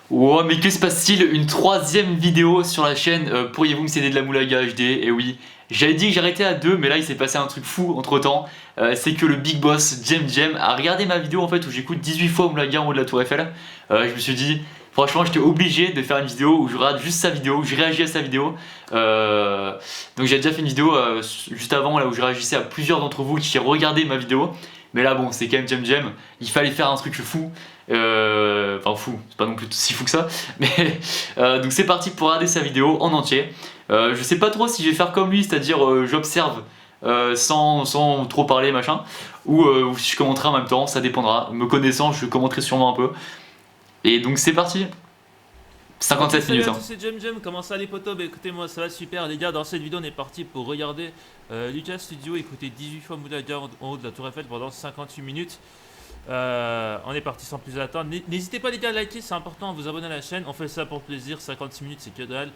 Oh mais que se passe-t-il? Une troisième vidéo sur la chaîne, pourriez-vous me céder de la Moulaga HD? Et oui, j'avais dit que j'arrêtais à 2, mais là il s'est passé un truc fou entre temps. C'est que le big boss Jem a regardé ma vidéo en fait où j'écoute 18 fois Moulaga en haut de la tour Eiffel. Je me suis dit, franchement j'étais obligé de faire une vidéo où je regarde juste sa vidéo, où je réagis à sa vidéo. Donc j'ai déjà fait une vidéo juste avant là où je réagissais à plusieurs d'entre vous qui regardaient ma vidéo. Mais là bon, c'est quand même Jem, il fallait faire un truc fou. Enfin fou, c'est pas non plus si fou que ça. Mais donc c'est parti pour regarder sa vidéo en entier. Je sais pas trop si je vais faire comme lui, c'est-à-dire j'observe sans trop parler machin, ou si je commenterai en même temps, ça dépendra. Me connaissant, je commenterai sûrement un peu. Et donc c'est parti. 57 minutes. Salut à tous, c'est Jem, comment ça les potos? Bah écoutez, moi ça va super les gars, dans cette vidéo on est parti pour regarder Lucas Studio écouter 18 fois Moulaga en haut de la tour Eiffel pendant 58 minutes. On est parti sans plus attendre. N'hésitez pas les gars à liker, c'est important, à vous abonner à la chaîne, on fait ça pour le plaisir, 56 minutes c'est que dalle.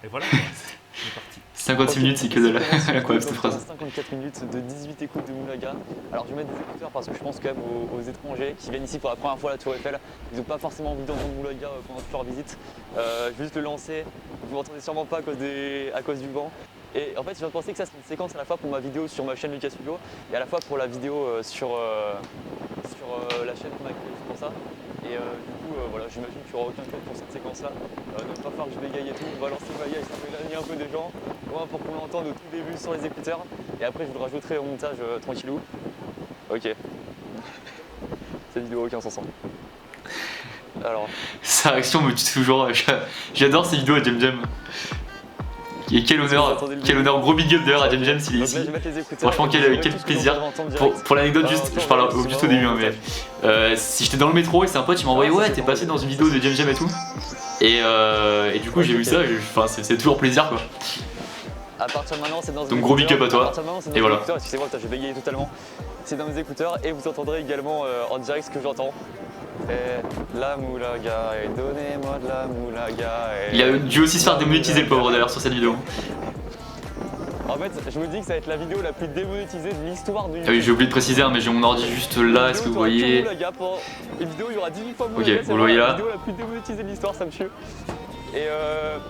Et voilà, on est parti. 56 minutes, c'est que de la incroyable cette phrase. 54 minutes de 18 écoutes de Moulaga. Alors je vais mettre des écouteurs parce que je pense quand même aux étrangers qui viennent ici pour la première fois à la Tour Eiffel. Ils n'ont pas forcément envie d'entendre Moulaga pendant toute leur visite. Je vais juste le lancer. Vous m'entendez sûrement pas à cause du vent. Et en fait, je viens de penser que ça c'est une séquence à la fois pour ma vidéo sur ma chaîne Lucas Studio et à la fois pour la vidéo sur la chaîne qu'on a créée pour ça. Et du coup, voilà, j'imagine qu'il n'y aura aucun code pour cette séquence-là. Ne pas falloir que je bégaye et tout. On va lancer le bagage, ça peut éloigner un peu des gens. Au moins pour qu'on l'entende au tout début sur les écouteurs. Et après, je vous le rajouterai au montage tranquillou. Ok. Cette vidéo a aucun sens. Alors. Sa réaction me tue toujours. J'adore ces vidéos à Jem. Et quel honneur, gros big up d'ailleurs à Jem s'il est ici. Franchement, quel plaisir. Pour l'anecdote, juste, je parle juste au début, hein, mais si j'étais dans le métro et c'est un pote qui m'a envoyé, ouais, t'es passé dans une vidéo de Jem et tout. Et du coup, j'ai vu ça, c'est toujours plaisir quoi. À partir de maintenant, c'est dans Donc gros big up à toi. Et voilà. Excusez-moi, j'ai bégayé totalement. C'est dans mes écouteurs et vous entendrez également en direct ce que j'entends. La Moulaga, et donnez-moi de la Moulaga. Il a dû aussi se faire démonétiser le pauvre d'ailleurs sur cette vidéo. En fait, je me dis que ça va être la vidéo la plus démonétisée de l'histoire de YouTube. Ah oui, j'ai oublié de préciser, hein, mais j'ai mon ordi juste là, est-ce que vous voyez? Une vidéo, il y aura 18 fois Moulaga, ok, vous le voyez là. La vidéo la plus démonétisée de l'histoire, ça me tue. Et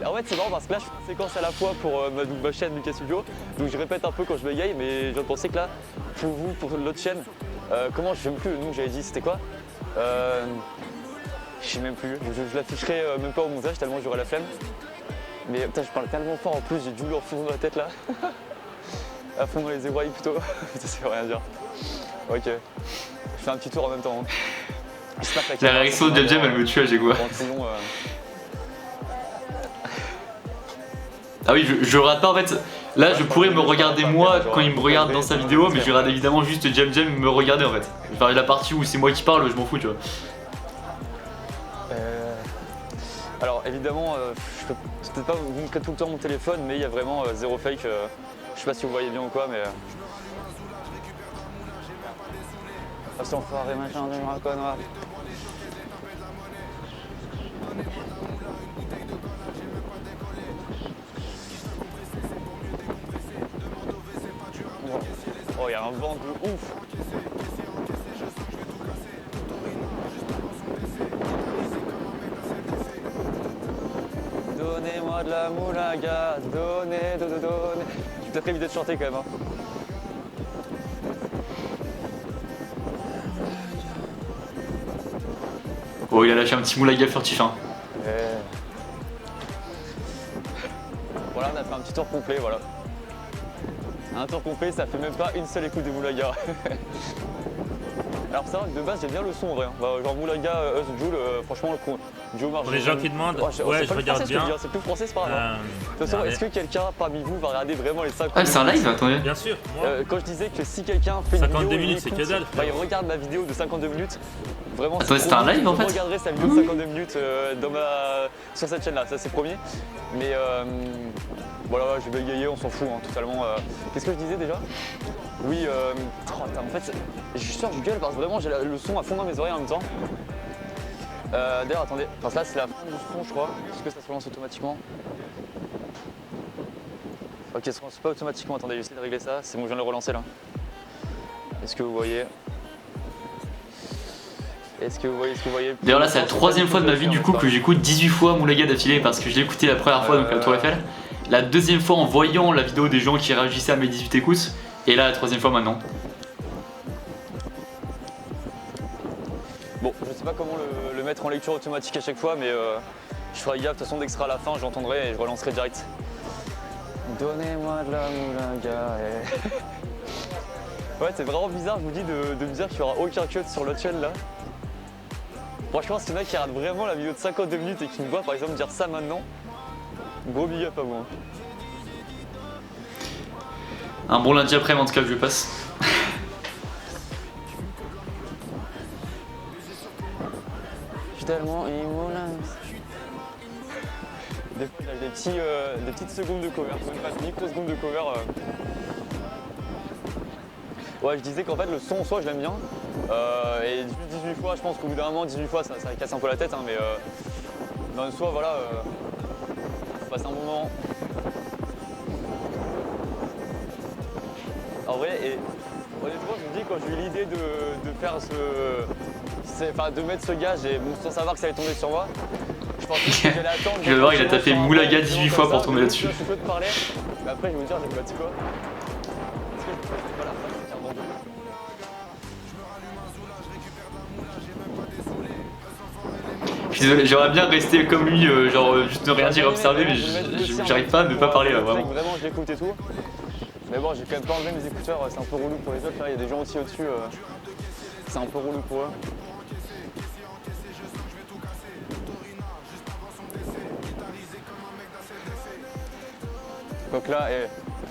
en fait c'est marrant parce que là je fais une séquence à la fois pour ma chaîne Lucas Studio, donc je répète un peu quand je bégaye, mais je viens de penser que là, pour vous, pour l'autre chaîne, comment je sais même plus le nom que j'avais dit, c'était quoi? Je sais même plus, je l'afficherai même pas au montage tellement j'aurai la flemme. Mais putain je parle tellement fort en plus, j'ai du lourd au fond de ma tête là. À fond dans les oreilles plutôt, putain ça veut rien dire. Ok, je fais un petit tour en même temps. Hein. La réaction de Jem elle me tue à j'ai quoi. Ah oui, je regarde pas en fait. Là, je pourrais me regarder moi quand il me regarde dans sa vidéo, mais je regarde évidemment juste Jem me regarder en fait. Enfin, la partie où c'est moi qui parle, je m'en fous, tu vois. Alors évidemment, je peux peut-être pas vous montrer tout le temps mon téléphone, mais il y a vraiment zéro fake. Je sais pas si vous voyez bien ou quoi, mais. Sans phare et machin, quoi noir. Oh, il y a un vent de ouf! Donnez-moi de la Moulaga, donnez. Je vais peut-être éviter de chanter quand même. Hein. Oh, il a lâché un petit Moulaga furtif. Hein. Voilà, on a fait un petit tour complet, voilà. Un tour complet, ça fait même pas une seule écoute de Moulaga. Alors ça, de base, j'aime bien le son en vrai. Bah, genre Moulaga, Joule, franchement, Joe marche. Pour les gens qui demandent, ouais, je regarde bien. C'est plus français, c'est pas grave. De toute façon, est-ce que quelqu'un parmi vous va regarder vraiment les 5 Ah, c'est un live, attendez. Bien sûr. Quand je disais que si quelqu'un fait une 52 vidéo, minutes, c'est que dalle. Bah, il regarde ma vidéo de 52 minutes. Vraiment, attendez, c'était un live en fait. Je regarderai sa vidéo de 52 minutes sur cette chaîne là, ça c'est promis. Mais voilà, je vais bégayer, on s'en fout hein, totalement. Qu'est-ce que je disais déjà? Oui, en fait, je suis sûr, je gueule parce que vraiment j'ai le son à fond dans mes oreilles en même temps. D'ailleurs, attendez, parce que là c'est la fin du son, je crois. Est-ce que ça se relance automatiquement? Ok, ça se relance pas automatiquement. Attendez, j'essaie de régler ça. C'est bon, je viens de le relancer là. Est-ce que vous voyez? Est-ce que vous voyez D'ailleurs là c'est la troisième fois de ma vie du coup que j'écoute 18 fois Moulaga d'affilée parce que je l'ai écouté la première fois donc à la Tour Eiffel. La deuxième fois en voyant la vidéo des gens qui réagissaient à mes 18 écoutes. Et là la troisième fois maintenant. Bon, je sais pas comment le mettre en lecture automatique à chaque fois, mais je ferai gaffe, de toute façon dès que ce sera à la fin, j'entendrai et je relancerai direct. Donnez-moi de la moulaga. Ouais, c'est vraiment bizarre, je vous dis, de me dire qu'il n'y aura aucun cut sur l'autre chaîne là. Franchement, s'il y en a qui regardent vraiment la vidéo de 52 minutes et qui me voient par exemple dire ça maintenant, gros big up à vous. Hein. Un bon lundi après, en tout cas, je passe. Je suis tellement immoulin. Des petites secondes de cover, même pas de microsecondes de cover. Ouais, je disais qu'en fait le son en soi je l'aime bien. Et 18 fois, je pense qu'au bout d'un moment, 18 fois ça casse un peu la tête, hein, mais dans le soi, voilà, on passe un bon moment. En vrai, et honnêtement, je me dis quand j'ai eu l'idée de faire de mettre ce gage et bon, sans savoir que ça allait tomber sur moi, je pensais que j'allais attendre. Je vais voir, il a tapé Moulaga 18 fois pour tomber là-dessus. Je suis chaud de parler, mais après je vais me dire, j'ai pas dit quoi. Est-ce que je peux pas la faire bon. Je suis désolé, j'aimerais bien rester comme lui, genre juste ne rien dire, observer, mais j'arrive pas à ne pas parler là, vraiment. Vraiment, je l'écoute et tout. Mais bon, j'ai quand même pas enlevé mes écouteurs, c'est un peu relou pour les autres. Là, il y a des gens aussi au-dessus, c'est un peu relou pour eux. Donc là,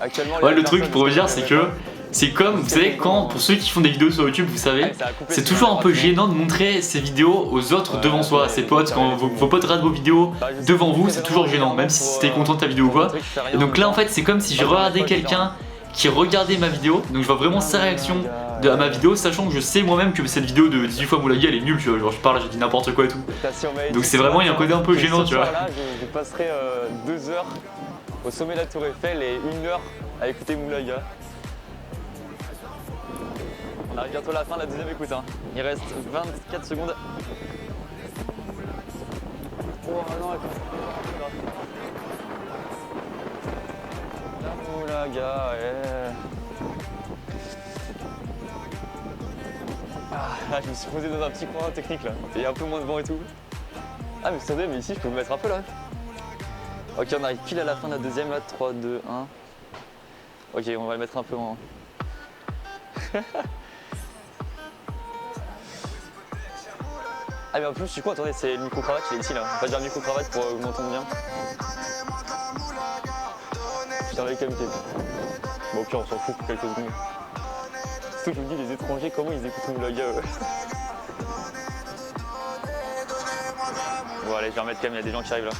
actuellement. Ouais, le truc pour vous dire, c'est que c'est comme, vous savez, quand pour ceux qui font des vidéos sur YouTube, vous savez, c'est toujours un peu gênant de montrer ces vidéos aux autres devant soi, à ses potes. Quand vos potes regardent vos vidéos devant vous, c'est toujours gênant, même si c'était content de ta vidéo ou quoi. Et donc là, en fait, c'est comme si je regardais quelqu'un qui regardait ma vidéo, donc je vois vraiment sa réaction à ma vidéo, sachant que je sais moi-même que cette vidéo de 18 fois Moulaga elle est nulle, tu vois, genre je parle, je dis n'importe quoi et tout. Donc c'est vraiment, il y a un côté un peu gênant, tu vois. Là, je passerai 2 heures au sommet de la Tour Eiffel et 1 heure à écouter Moulaga. On arrive bientôt à la fin de la deuxième écoute, hein. Il reste 24 secondes. Oh non, la Moulaga, Ah, là, je me suis posé dans un petit coin technique là. Il y a un peu moins de vent et tout. Ah mais attendez, mais ici je peux me mettre un peu là. Ok, on arrive pile à la fin de la deuxième là, 3, 2, 1. Ok, on va le mettre un peu en... Ah mais en plus, je suis quoi? Attendez, c'est le micro-cravate, il est ici là. On va dire le micro-cravate pour que vous m'entendez bien. Je t'avais quand même été. Bon ok, on s'en fout pour quelques secondes. Surtout je me dis, les étrangers, comment ils écoutent Moulaga Bon allez, je vais remettre quand même, il y a des gens qui arrivent là.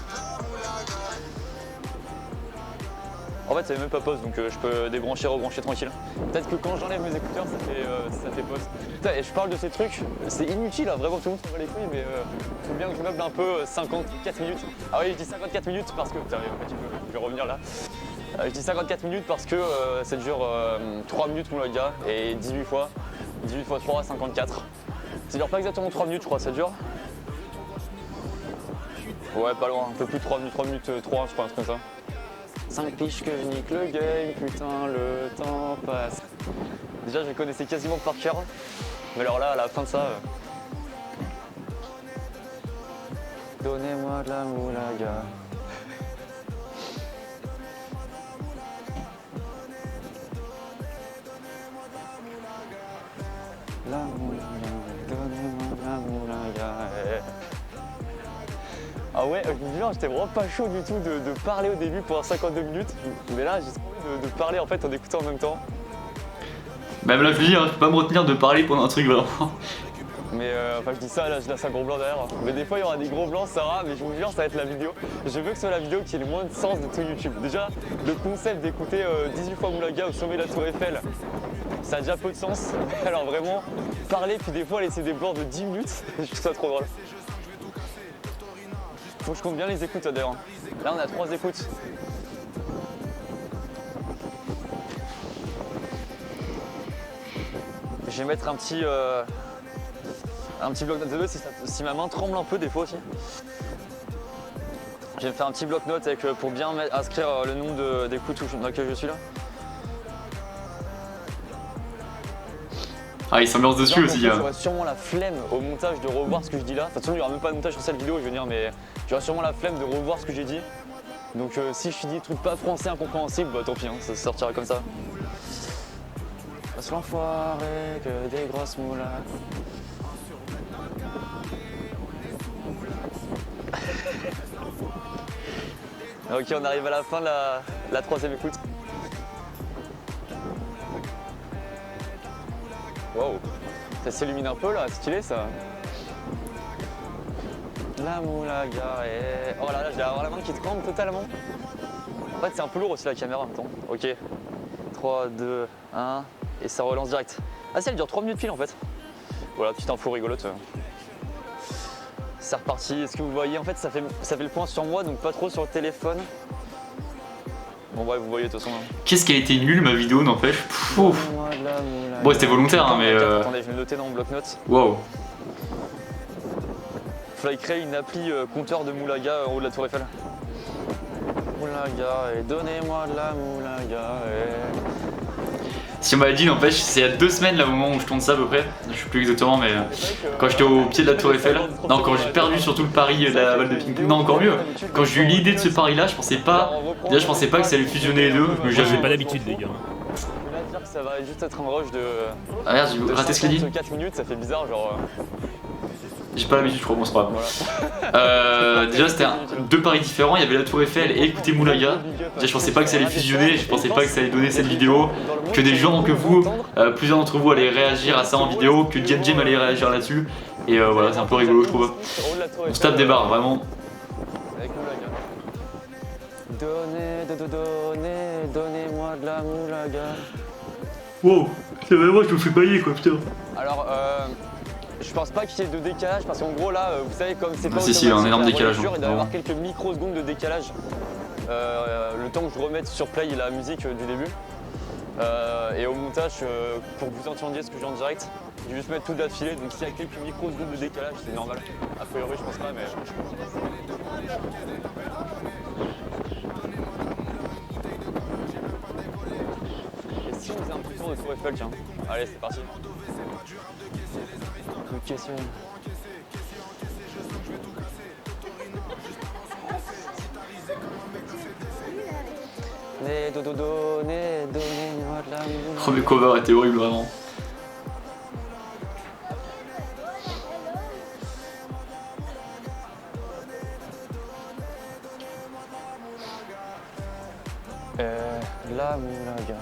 En fait, ça fait même pas pause, donc je peux débrancher, rebrancher tranquille. Peut-être que quand j'enlève mes écouteurs, ça fait pause. Putain, et je parle de ces trucs, c'est inutile, hein, vraiment tout le monde s'en bat les couilles, mais il faut bien que je meuble un peu 54 minutes. Ah oui, je dis 54 minutes parce que. Putain, en fait, je vais revenir là. Je dis 54 minutes parce que ça dure 3 minutes Moulaga et 18 fois 3, 54. Ça dure pas exactement 3 minutes, je crois, ça dure. Ouais, pas loin, un peu plus de 3 minutes 3, je crois, un truc comme ça. 5 piges que je nique le game, putain, le temps passe. Déjà, je les connaissais quasiment par cœur. Mais alors là, à la fin de ça. Donnez-moi de la Moulaga. La Moulaga, donnez-moi de la Moulaga. Ah ouais, je me jure, j'étais vraiment pas chaud du tout de parler au début pendant 52 minutes. Mais là, j'ai trop envie de parler en fait en écoutant en même temps. Même là, je veux dire, je peux pas me retenir de parler pendant un truc vraiment. Mais enfin, je dis ça, là, je laisse un gros blanc derrière. Mais des fois, il y aura des gros blancs, Sarah, mais je vous jure, ça va être la vidéo. Je veux que ce soit la vidéo qui ait le moins de sens de tout YouTube. Déjà, le concept d'écouter 18 fois Moulaga au sommet de la Tour Eiffel, ça a déjà peu de sens. Alors vraiment, parler, puis des fois laisser des blancs de 10 minutes, je trouve ça trop drôle. Faut que je compte bien les écoutes d'ailleurs. Là on a 3 écoutes. Je vais mettre un petit Un petit bloc-notes de 2 si ma main tremble un peu des fois aussi. Je vais me faire un petit bloc-notes pour bien inscrire le nombre d'écoutes dans lesquelles je suis là. Ah, il s'ambiance dessus Non, aussi. J'aurais sûrement la flemme au montage de revoir ce que je dis là. De toute façon, il n'y aura même pas de montage sur cette vidéo, je veux dire, mais j'aurais sûrement la flemme de revoir ce que j'ai dit. Donc si je dis des trucs pas français incompréhensibles, bah tant pis, hein, ça sortira comme ça. Passe l'enfoiré, que des grosses moulas. Ok, on arrive à la fin de la troisième écoute. Wow, ça s'illumine un peu là, stylé ça. La moulaga et... Oh là là, je vais avoir la main qui tremble totalement. En fait, c'est un peu lourd aussi la caméra en même temps. Ok, 3, 2, 1, et ça relance direct. Ah si, elle dure 3 minutes pile en fait. Voilà, petite info rigolote. C'est reparti. Est-ce que vous voyez, en fait, ça fait le point sur moi, donc pas trop sur le téléphone. Bon ouais, vous voyez de toute façon. Qu'est-ce qui a été nul ma vidéo, n'empêche. Bon, c'était volontaire, hein, mais. Attendez, je vais le noter dans mon bloc-notes. Waouh. Faudrait créer une appli compteur de moulaga en haut de la Tour Eiffel. Moulaga, et donnez-moi de la moulaga. Si on m'avait dit, n'empêche, c'est il y a 2 semaines là, au moment où je tourne ça à peu près. Je sais plus exactement, mais quand j'étais au pied de la Tour Eiffel. Non, quand j'ai perdu surtout le pari de la balle de ping-pong. Non, encore mieux. Quand j'ai eu l'idée de ce pari-là, je pensais pas. Déjà, je pensais pas que ça allait fusionner les deux. Moi, j'ai pas d'habitude, les gars. Je peux dire que ça va juste être un rush de. Ah merde, j'ai raté ce qu'il a dit. 4 minutes, ça fait bizarre, genre. J'ai pas l'habitude, je crois, bon, c'est pas grave. Déjà, c'était 2 paris différents. Il y avait la Tour Eiffel et écouter Moulaga. Déjà, je pensais pas que ça allait fusionner. Je pensais pas que ça allait donner cette vidéo. Que des gens que vous, plusieurs d'entre vous, allaient réagir à ça en vidéo. Que Jem allait réagir là-dessus. Et voilà, c'est un peu rigolo, je trouve. On se tape des barres, vraiment. Avec Moulaga. Donnez-moi de la moulaga. Wow, c'est vraiment, je me fais bailler quoi, putain. Alors, je pense pas qu'il y ait de décalage parce qu'en gros là, vous savez comme c'est pas si, un énorme décalage. il doit y avoir quelques microsecondes de décalage. Le temps que je remette sur play la musique du début. Et au montage, pour que vous entendiez ce que j'ai en direct, je vais juste mettre tout d'affilée. Donc s'il y a quelques microsecondes de décalage, c'est normal. A priori, je pense pas, mais. Et si on faisait un petit tour de Tour Eiffel, tiens. Allez, c'est parti. Une question. Donnez-moi de l'amour. Oh, le cover était horrible, vraiment. La moulaga.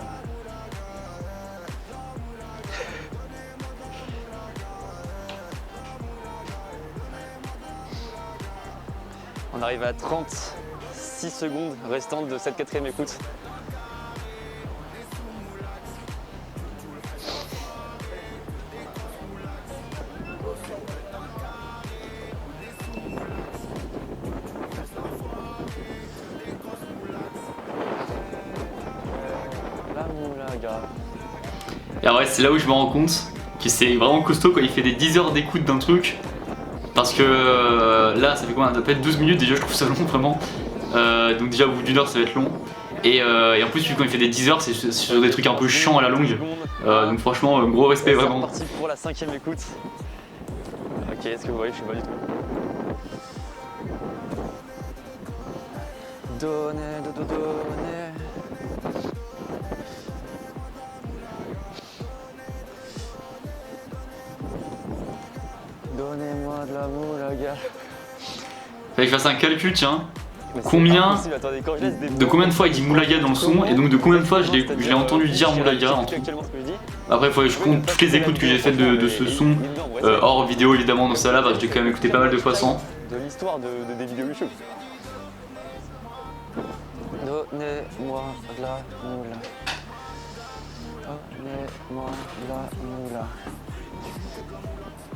On arrive à 36 secondes restantes de cette 4ème écoute. La moulaga. Et ouais, c'est là où je me rends compte que c'est vraiment costaud quand il fait des 10 heures d'écoute d'un truc. Parce que là, ça fait combien? Ça doit être 12 minutes déjà, je trouve ça long vraiment. Donc déjà au bout d'1 heure, ça va être long. Et en plus, quand il fait des 10 heures, c'est sur des trucs un peu chiants à la longue. Donc franchement, gros respect vraiment. C'est parti pour la 5ème écoute. Ok, est-ce que vous voyez, je sais pas du tout. Donnez. Donnez-moi de la moulaga. Fallait que je fasse un calcul, tiens. Mais c'est Combien impossible, attendez, quand je laisse des de combien de fois il dit Moulaga dans le son et donc de combien de fois je l'ai entendu dire Moulaga en tout. Actuellement, ce que je dis. Après, il faut que je compte toutes les écoutes que j'ai faites de ce son, hors vidéo évidemment dans ça là, parce que j'ai quand même écouté pas mal de fois sans. De l'histoire des vidéos YouTube. Donnez-moi de la moula. Donnez-moi de la moula.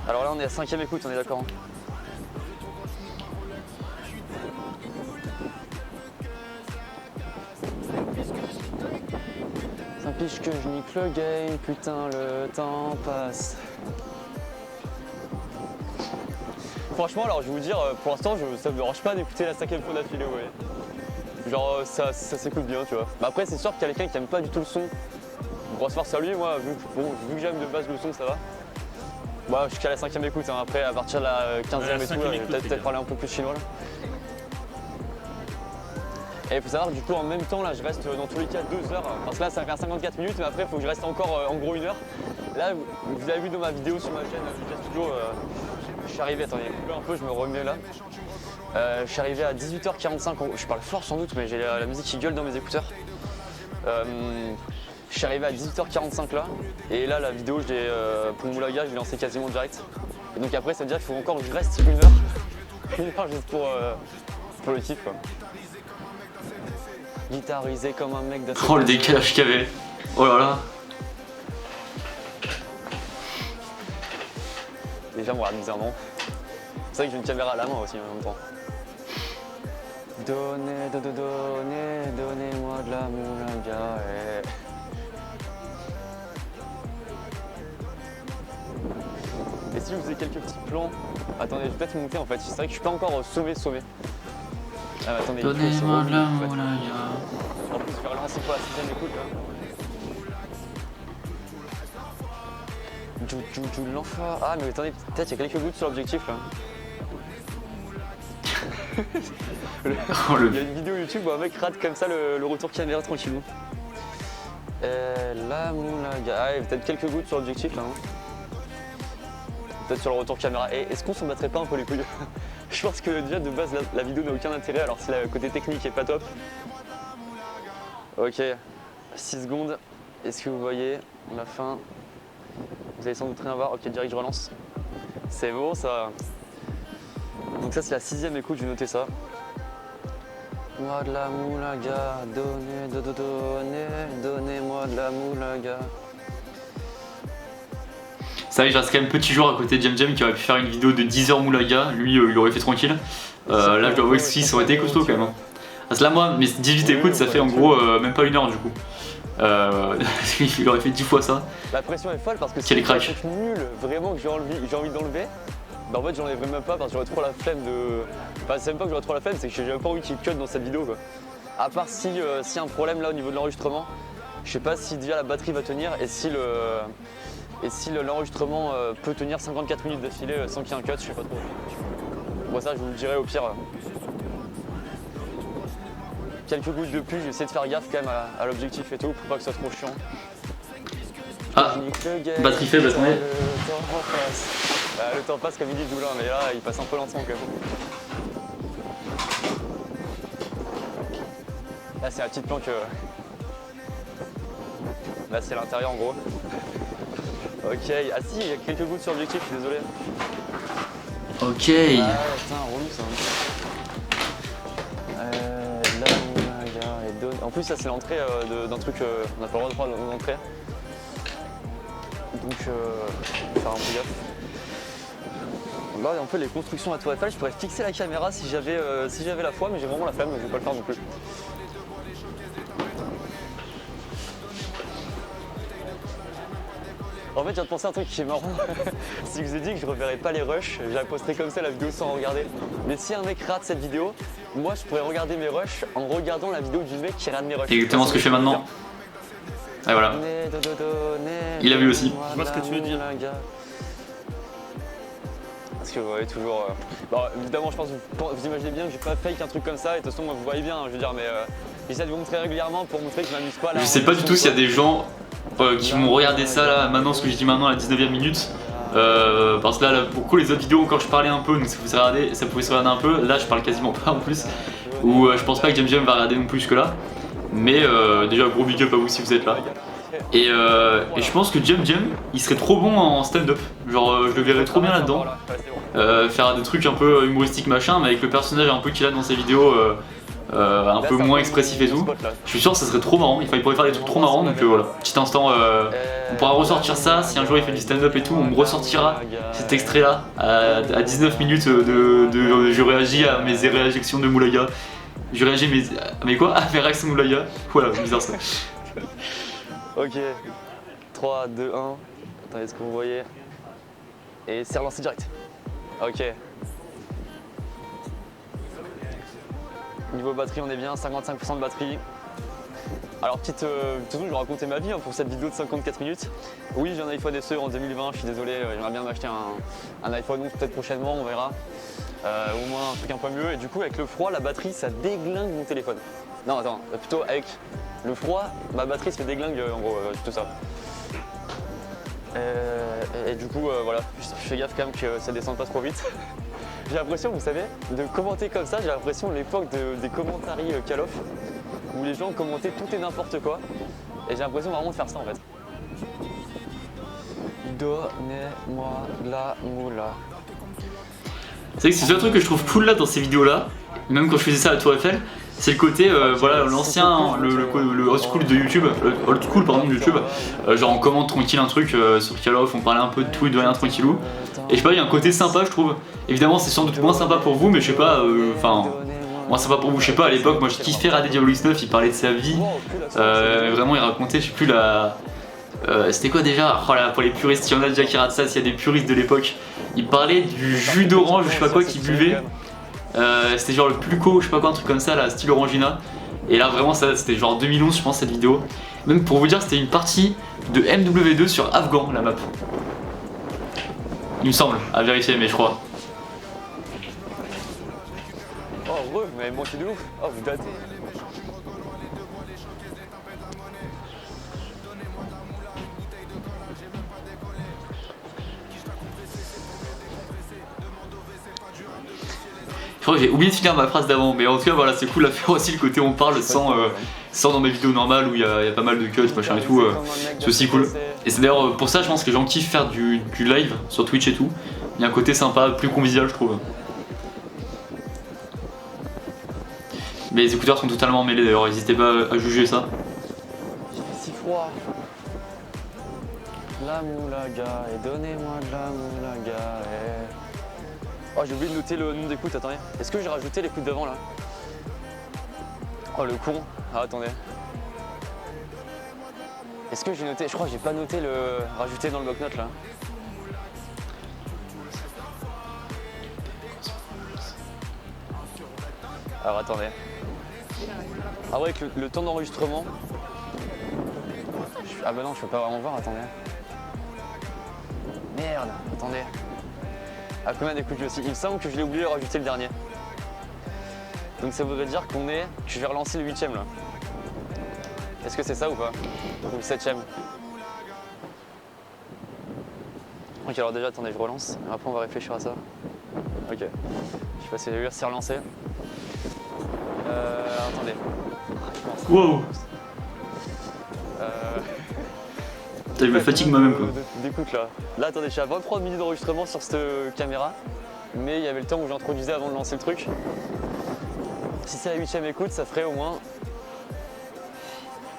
Alors là, on est à 5ème écoute, on est d'accord. Ça piche que je nique le game, putain le temps passe. Franchement, alors je vais vous dire, pour l'instant, ça me dérange pas d'écouter la 5ème fois d'affilée, ouais. Genre, ça s'écoute bien, tu vois. Mais après, c'est sûr qu'il y a quelqu'un qui aime pas du tout le son. Grosse force à lui, moi, vu que j'aime de base le son, ça va. Moi, jusqu'à la 5ème écoute, hein. Après, à partir de la 15ème et tout, là, je vais peut-être parler un peu plus chinois, là. Et il faut savoir que du coup en même temps là je reste dans tous les cas 2 heures, parce que là ça va faire 54 minutes mais après il faut que je reste encore en gros 1 heure. Là vous avez vu dans ma vidéo sur ma chaîne Lucas Studio, je suis arrivé, attendez, un peu je me remets là. Je suis arrivé à 18h45, je parle fort sans doute mais j'ai la musique qui gueule dans mes écouteurs. Je suis arrivé à 18h45 là et là la vidéo pour Moulaga je l'ai lancée quasiment direct. Et donc après ça veut dire qu'il faut encore que je reste 1 heure. 1 heure juste pour le kiff quoi. Guitarisé comme un mec d'assaut. Oh le décalage qu'il y avait. Oh là là. Les gens me regardent bizarrement. C'est vrai que j'ai une caméra à la main aussi en même temps. Donnez-moi de la moulaga. Et si je faisais quelques petits plans. Attendez, je vais peut-être monter en fait. C'est vrai que je suis pas encore sommé. Ah, attendez, Donnez-moi de la moulaga. En plus, je vais relancer pour la 6ème écoute là. L'enfant. Ah, mais attendez, peut-être il y a quelques gouttes sur l'objectif là. Il y a une vidéo YouTube où un mec rate comme ça le retour caméra tranquillement. La moulaga. Ah, il y a peut-être quelques gouttes sur l'objectif là. Hein. Peut-être sur le retour caméra. Et est-ce qu'on s'en battrait pas un peu les couilles? Je pense que déjà de base la vidéo n'a aucun intérêt alors si le côté technique est pas top. Ok, 6 secondes. Est-ce que vous voyez la fin? Vous allez sans doute rien voir. Ok, direct je relance. C'est bon ça. Donc ça c'est la 6ème écoute, je vais noter ça. Moi de la moulaga, donnez-moi de la moulaga. Ça va, il reste quand même petit joueur à côté de Jam qui aurait pu faire une vidéo de 10 heures Moulaga, lui il aurait fait tranquille. Là je dois avouer que si, ça aurait été costaud quand même. Parce que là moi, mes 18 écoutes ça fait en gros même pas 1 heure du coup. Il aurait fait 10 fois ça. La pression est folle parce que c'est un truc nul, vraiment que j'ai envie d'enlever. Bah en fait j'en enlèverai même pas parce que j'aurais trop la flemme de... Enfin c'est même pas que j'aurais trop la flemme, c'est que j'ai même pas envie qu'il cut dans cette vidéo quoi. À part s'il y a un problème là au niveau de l'enregistrement, je sais pas si déjà la batterie va tenir et si l'enregistrement peut tenir 54 minutes d'affilée sans qu'il y ait un cut, je sais pas trop. Moi ça je vous le dirai au pire. Quelques gouttes de pluie, je vais essayer de faire gaffe quand même à l'objectif et tout pour pas que ce soit trop chiant. Ah, batterie faible, attendez. Le temps passe comme il dit Doulin, mais là il passe un peu lentement quand même. Là c'est la petite planque. Là c'est l'intérieur en gros. Ok, ah si, il y a quelques gouttes sur l'objectif, je suis désolé. Ok. Ah putain, relou ça. En plus ça c'est l'entrée d'un truc, on n'a pas le droit de l'entrée. Donc faire un peu gaffe. Là un peu les constructions à Tour Eiffel, je pourrais fixer la caméra si j'avais la foi, mais j'ai vraiment la flemme donc je vais pas le faire non plus. En fait, je viens de penser à un truc qui est marrant. Si je vous ai dit que je reverrai pas les rushs, j'avais posté comme ça la vidéo sans regarder. Mais si un mec rate cette vidéo, moi je pourrais regarder mes rushs en regardant la vidéo du mec qui rate mes rushs. C'est exactement ce que je fais maintenant. Et voilà. Il a vu aussi. Je vois ce que tu veux dire. Parce que vous voyez toujours... Bon, évidemment, je pense que vous imaginez bien que j'ai pas fake un truc comme ça. Et de toute façon, moi, vous voyez bien, je veux dire, mais j'essaie de vous montrer régulièrement pour montrer que je m'amuse pas là. Je sais pas du tout s'il y a des gens qui vont regarder ça là, maintenant, ce que je dis maintenant à la 19ème minute. Parce que là, pour les autres vidéos, quand je parlais un peu, donc ça pouvait se regarder un peu. Là, je parle quasiment pas en plus. Ou je pense pas que Jam va regarder non plus jusque là. Mais déjà, gros big up à vous si vous êtes là. Et je pense que Jam, il serait trop bon en stand-up. Genre, je le verrais trop bien là-dedans. Faire des trucs un peu humoristiques machin, mais avec le personnage un peu qu'il a dans ses vidéos. Un peu moins expressif et tout. Je suis sûr que ça serait trop marrant, il pourrait faire des trucs trop marrants, donc voilà, petit instant, on pourra ressortir ça, si un jour il fait du stand-up et tout, on me ressortira cet extrait là, à 19 minutes je réagis à mes réactions de Moulaga, je réagis à mes quoi? À mes réactions de Moulaga, voilà, bizarre ça. Ok, 3, 2, 1, attendez, est-ce que vous voyez? Et c'est relancé direct. Ok, Niveau batterie, on est bien, 55% de batterie. Alors, de toute façon, je vais raconter ma vie hein, pour cette vidéo de 54 minutes. Oui, j'ai un iPhone SE en 2020, je suis désolé, j'aimerais bien m'acheter un iPhone 11 peut-être prochainement, on verra. Au moins un truc un peu mieux. Et du coup, avec le froid, la batterie, ça déglingue mon téléphone. Non, attends, plutôt avec le froid, ma batterie se déglingue en gros, tout ça. Et du coup, voilà, je fais gaffe quand même que ça descende pas trop vite. J'ai l'impression, vous savez, de commenter comme ça, j'ai l'impression l'époque des commentaries Call of, où les gens commentaient tout et n'importe quoi. Et j'ai l'impression vraiment de faire ça en fait. Donnez-moi de la moula. C'est vrai que c'est le seul truc que je trouve cool là dans ces vidéos là, même quand je faisais ça à la Tour Eiffel, c'est le côté, voilà, l'ancien, le old school de YouTube, old school pardon de YouTube, genre on commente tranquille un truc sur Call of, on parlait un peu de tout et de rien tranquillou, et je sais pas, il y a un côté sympa je trouve, évidemment c'est sans doute moins sympa pour vous, mais je sais pas, enfin, moins sympa pour vous, je sais pas, à l'époque moi je kiffais Radé Diablo X9, il parlait de sa vie, vraiment il racontait, je sais plus la... c'était quoi déjà? Oh là, pour les puristes, s'il y en a déjà qui ratent ça, s'il y a des puristes de l'époque, il parlait du jus d'orange, je sais pas quoi, qu'il buvait. C'était genre le plus co, je sais pas quoi, un truc comme ça, là, style Orangina. Et là, vraiment, ça, c'était genre 2011, je pense, cette vidéo. Même pour vous dire, c'était une partie de MW2 sur Afghan, la map. Il me semble, à vérifier, mais je crois. Oh, heureux, vous m'avez manqué de ouf. Oh, vous datez. Je crois que j'ai oublié de finir ma phrase d'avant, mais en tout cas voilà, c'est cool à faire aussi le côté on parle sans dans mes vidéos normales où il y a pas mal de cuts machin et tout, c'est aussi cool. Et c'est d'ailleurs pour ça je pense que les gens kiffent faire du live sur Twitch et tout, il y a un côté sympa, plus convivial je trouve. Mais les écouteurs sont totalement mêlés d'ailleurs, n'hésitez pas à juger ça. Il fait si froid. La moulaga, et donnez-moi de la moulaga. Oh, j'ai oublié de noter le nom d'écoute, attendez. Est-ce que j'ai rajouté l'écoute d'avant là? Oh le con. Ah attendez. Est-ce que j'ai noté? Je crois que j'ai pas noté le rajouté dans le bloc-notes là. Alors attendez. Ah ouais, avec le temps d'enregistrement. Ah bah non, je peux pas vraiment voir, attendez. Merde, attendez. À combien d'écoutes aussi? Il me semble que je l'ai oublié de rajouter le dernier. Donc ça voudrait dire qu'on est... que je vais relancer le 8ème là. Est-ce que c'est ça ou pas? Ou le 7ème? Ok, alors déjà, attendez, je relance. Après on va réfléchir à ça. Ok. Je sais pas si c'est relancé. Attendez. Wow. Il me fatigue moi-même quoi. D'écoute là. Là attendez, je suis à 23 minutes d'enregistrement sur cette caméra. Mais il y avait le temps où j'introduisais avant de lancer le truc. Si c'est la 8ème écoute, ça ferait au moins...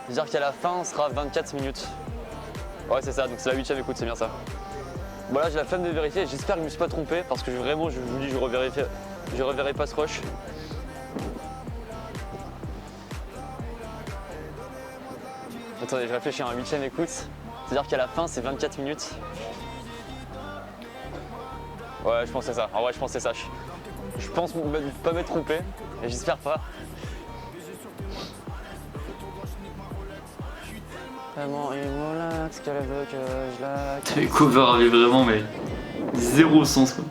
C'est-à-dire qu'à la fin, on sera 24 minutes. Ouais c'est ça, donc c'est la 8ème écoute, c'est bien ça. Voilà, j'ai la flemme de vérifier, j'espère que je me suis pas trompé parce que vraiment, je vous dis, je reverrai pas ce rush. Attendez, je réfléchis à un 8ème écoute. C'est-à-dire qu'à la fin, c'est 24 minutes. Ouais, je pense que c'est ça. En vrai, je pense que c'est ça. Je pense pas m'être trompé, et j'espère pas. Vraiment une moulax qu'elle veut que je la... Les covers avaient vraiment mais zéro sens quoi.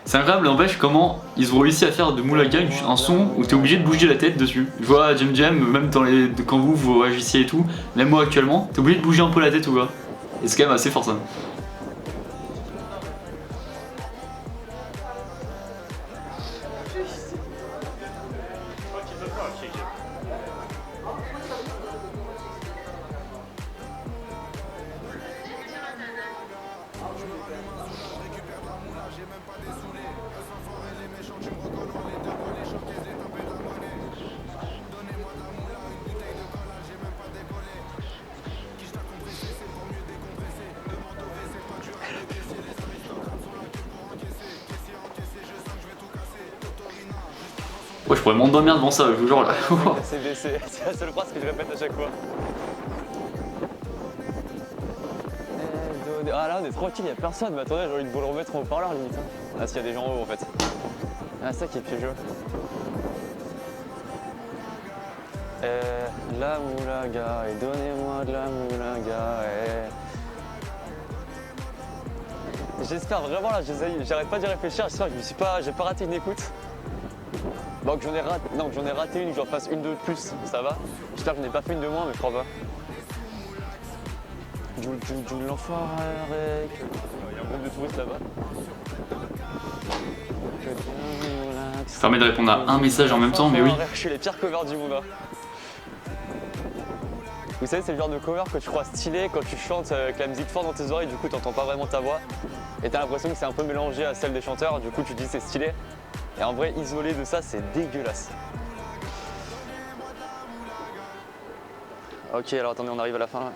C'est incroyable, n'empêche comment ils ont réussi à faire de Moulaga un son où t'es obligé de bouger la tête dessus. Je vois Jam, même quand vous réagissiez et tout, même moi actuellement, t'es obligé de bouger un peu la tête ou quoi. Et c'est quand même assez fort ça. Ouais, je pourrais m'endormir devant ça, je vous jure là. C'est la seule phrase que je répète à chaque fois. Ah là on est tranquille, il n'y a personne, mais attendez j'ai envie de vous le remettre en haut-parleur limite. Ah s'il y a des gens en haut en fait. Ah c'est ça qui est piégeux. La moulaga, et donnez-moi de la moulaga. J'espère vraiment là, j'arrête pas d'y réfléchir, j'espère que j'ai pas raté une écoute. Donc j'en ai raté une, que j'en fasse une de plus, ça va. J'espère que je n'ai pas fait une de moins, mais je crois pas. L'enfoiré. Il y a un groupe de touristes là-bas. Ça permet de répondre à un message en même temps, mais oui. Je suis les pires covers du monde. Vous savez, c'est le genre de cover que tu crois stylé quand tu chantes avec la musique forte dans tes oreilles, du coup t'entends pas vraiment ta voix et t'as l'impression que c'est un peu mélangé à celle des chanteurs, du coup tu te dis c'est stylé. Et en vrai, isolé de ça, c'est dégueulasse. Ok, alors attendez, on arrive à la fin là.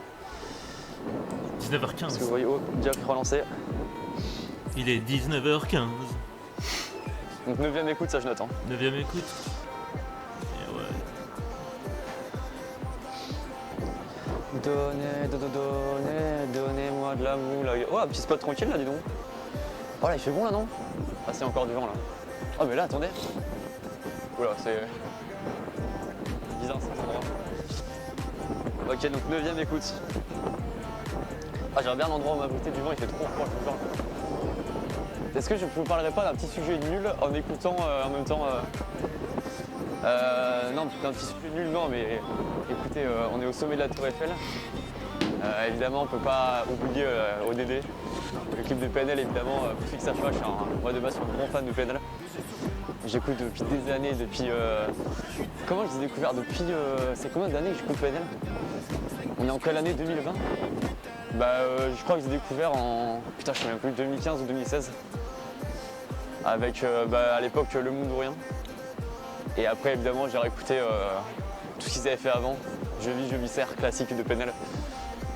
19h15. Parce que vous voyez, oh, Jack relancé. Il est 19h15. Donc 9ème écoute, ça je note. 9ème écoute. Et ouais. Donnez-moi de la moulaga. Oh, un petit spot tranquille là, dis donc. Oh là, il fait bon là, non? Ah, c'est encore du vent là. Oh, mais là, attendez. Oula, c'est bizarre cet endroit. Ok, donc 9ème écoute. Ah, j'aimerais bien un endroit où m'abriter du vent, il fait trop froid, je vous jure. Est-ce que je vous parlerai pas d'un petit sujet nul en écoutant en même temps non, d'un petit sujet nul, non, mais écoutez, on est au sommet de la Tour Eiffel. Évidemment, on peut pas oublier ODD. Le clip de PNL, évidemment, pour ceux qui savent pas, moi de base, je suis un grand fan de PNL. J'écoute depuis des années, comment je les ai découverts? C'est combien d'années que j'écoute PNL? On est en quelle année? 2020? Je crois que je les ai découverts en... Putain, je sais même plus, 2015 ou 2016. Avec, à l'époque, Le Monde ou Rien. Et après, évidemment, j'ai réécouté tout ce qu'ils avaient fait avant. Je vis, je viscère, classique de PNL.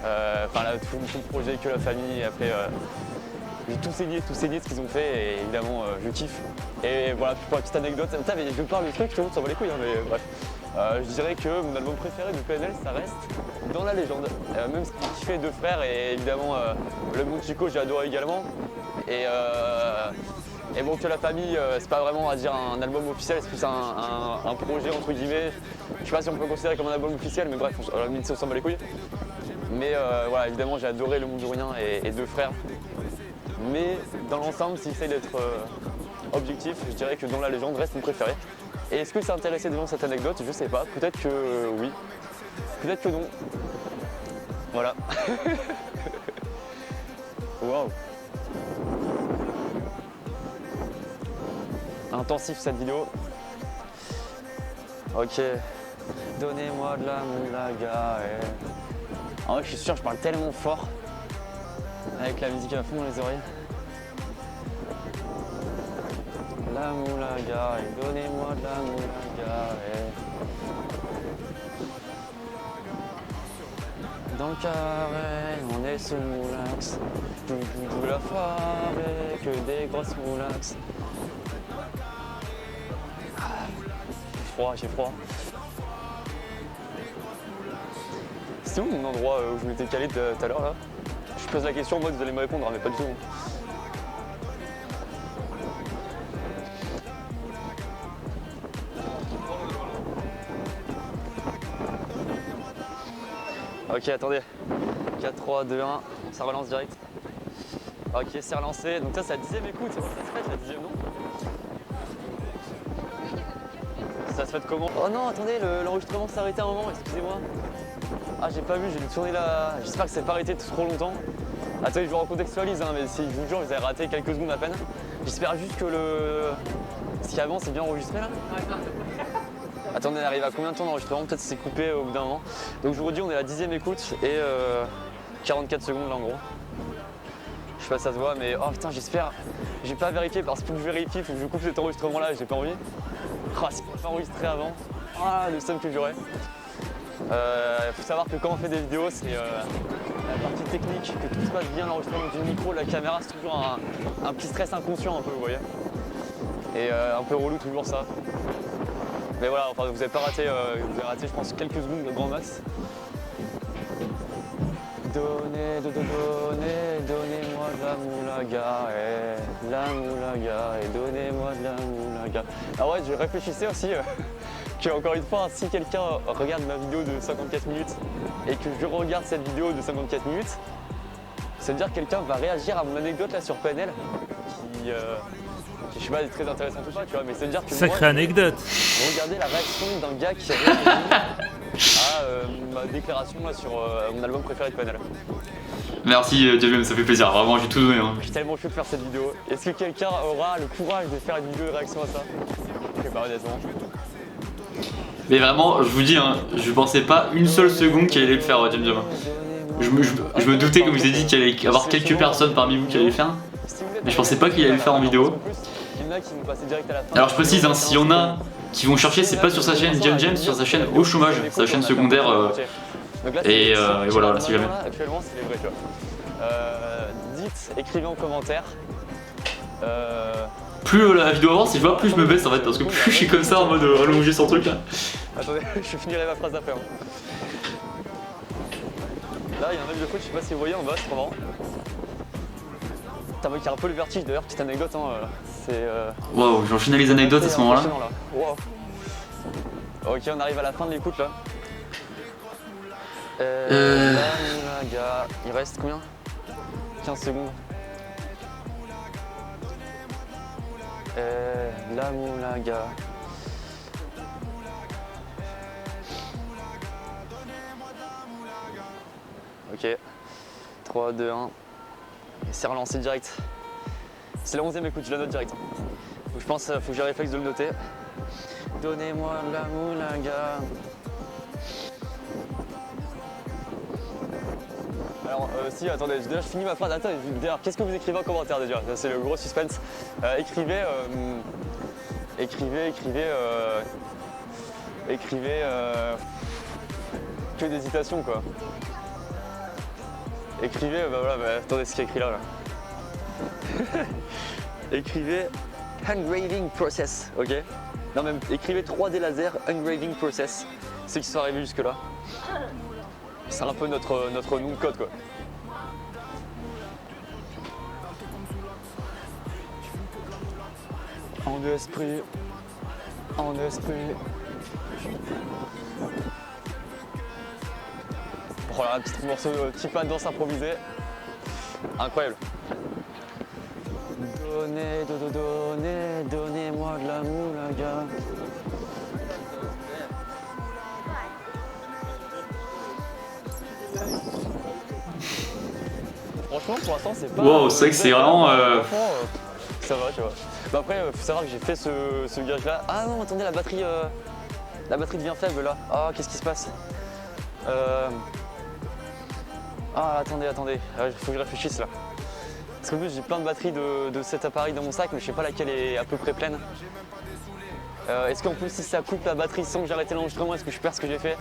Enfin, là, tout le projet Que la famille. Et après, j'ai tout saigné ce qu'ils ont fait. Et évidemment, je kiffe. Et voilà, pour la petite anecdote. Putain, mais je parle de truc, je te montre, ça va les couilles, hein, mais bref. Je dirais que mon album préféré de PNL, ça reste Dans la légende. Même ce qui fait Deux frères et évidemment Le Monde Chico, j'ai adoré également. Et bon, Que la famille, c'est pas vraiment à dire un album officiel, c'est plus un projet entre guillemets. Je sais pas si on peut le considérer comme un album officiel, mais bref, on s'en bat les couilles. Mais voilà, évidemment, j'ai adoré Le Monde de Rien et Deux frères. Mais dans l'ensemble, si j'essaie d'être objectif, je dirais que Dans la légende reste mon préféré. Et est-ce que ça intéressait des gens cette anecdote? Je sais pas, peut-être que oui, peut-être que non. Voilà. Waouh. Intensif cette vidéo. Ok. Donnez-moi de la moulaga. En vrai, je suis sûr, je parle tellement fort. Avec la musique à fond dans les oreilles. La moulaga, et donnez-moi de la moulaga. Dans le carré, on est sous moulax. De la forêt, que des grosses moulax. J'ai froid. C'est où mon endroit où je m'étais calé tout à l'heure là? Je pose la question en mode vous allez me répondre, mais pas du tout. Ok, attendez. 4, 3, 2, 1, ça relance direct. Ok, c'est relancé. Donc ça, c'est la 10ème écoute. C'est bon, ça se fait la 10ème, non? Ça se fait comment? Oh non, attendez, l'enregistrement s'est arrêté à un moment, excusez-moi. Ah, j'ai pas vu, j'ai dû tourner là. J'espère que ça s'est pas arrêté trop longtemps. Attendez, je vous recontextualise, hein, mais si je vous jure, vous avez raté quelques secondes à peine. J'espère juste que ce qui avance est bien enregistré là. Attendez, on arrive à combien de temps d'enregistrement? Peut-être c'est coupé au bout d'un moment. Donc je vous redis, on est à la 10ème écoute et 44 secondes là en gros. Je sais pas si ça se voit, mais oh putain, j'espère. J'ai pas vérifié parce que faut que je vérifie, faut que je coupe cet enregistrement là, j'ai pas envie. Ah, si on pas enregistré avant. Ah, le seum que j'aurais. Faut savoir que quand on fait des vidéos, c'est la partie technique, que tout se passe bien, l'enregistrement du micro, la caméra, c'est toujours un petit stress inconscient un peu, vous voyez. Et un peu relou toujours ça. Mais voilà, enfin, vous avez pas raté, vous avez raté je pense quelques secondes de grand max. Donnez-moi de la moulaga, la moulaga, et donnez-moi de la moulaga. Ah ouais, je réfléchissais aussi que, encore une fois, si quelqu'un regarde ma vidéo de 54 minutes et que je regarde cette vidéo de 54 minutes, ça veut dire que quelqu'un va réagir à mon anecdote là sur PNL qui je sais pas, est très intéressante ou pas, tu vois, mais ça veut dire que Sacrée moi, anecdote. regardez la réaction d'un gars qui a réagi à ma déclaration là, sur mon album préféré de PNL. Merci JM, ça fait plaisir, vraiment j'ai tout donné. Hein. Je suis tellement chaud de faire cette vidéo. Est-ce que quelqu'un aura le courage de faire une vidéo de réaction à ça? Je sais pas, honnêtement. Mais vraiment, je vous dis, hein, je pensais pas une seule seconde qu'il allait le faire, Jam Jam. Je me doutais, comme je vous ai dit, qu'il allait y avoir quelques personnes parmi vous qui allaient le faire. Mais je pensais pas qu'il allait le faire en vidéo. Alors je précise, hein, s'il y en a qui vont chercher, c'est pas sur sa chaîne Jam Jam, c'est sur sa chaîne Au Chômage, sa chaîne secondaire. Et voilà, là, si jamais. Actuellement, c'est les vrais, tu vois. Dites, écrivez en commentaire. Plus la vidéo avance, et je vois, plus je me baisse en fait, parce que plus je suis comme ça en mode rallonger son truc là. Attendez, je finirai ma phrase après. Hein. Là, il y a un match de foot, je sais pas si vous voyez en bas, c'est trop marrant. T'as vu qu'il y a un peu le vertige d'ailleurs, petite anecdote. Hein, c'est. Waouh, j'enchaînais les anecdotes à ce moment-là. Wow. Ok, on arrive à la fin de l'écoute là. Là, gars, il reste combien? 15 secondes. La moulaga. Ok. 3, 2, 1. Et c'est relancé direct. C'est la 11e écoute, je la note direct. Donc, je pense qu'il faut que j'ai le réflexe de le noter. Donnez-moi la moulaga. Alors si, attendez, déjà je finis ma phrase. Attends, d'ailleurs, qu'est-ce que vous écrivez en commentaire déjà? C'est le gros suspense. Écrivez que d'hésitation quoi. Écrivez, bah voilà, bah, attendez ce qu'il y a écrit là. Écrivez engraving process, ok? Non même, écrivez 3D laser engraving process. Ceux qui sont arrivés jusque là. C'est un peu notre nom de code quoi. En esprit. En esprit. Voilà, un petit morceau, petit pas de danse improvisé. Incroyable. Donnez-moi de la moulaga. Franchement, pour l'instant, c'est pas. Wow, c'est vrai que c'est vraiment. Ça va, tu vois. Bah après, faut savoir que j'ai fait ce gage là. Ah non, attendez, la batterie devient faible là. Ah, qu'est-ce qui se passe? Ah, attendez, faut que je réfléchisse là. Parce qu'en plus, j'ai plein de batteries de cet appareil dans mon sac, mais je sais pas laquelle est à peu près pleine. Est-ce qu'en plus, si ça coupe la batterie sans que j'ai arrêté l'enregistrement, est-ce que je perds ce que j'ai fait?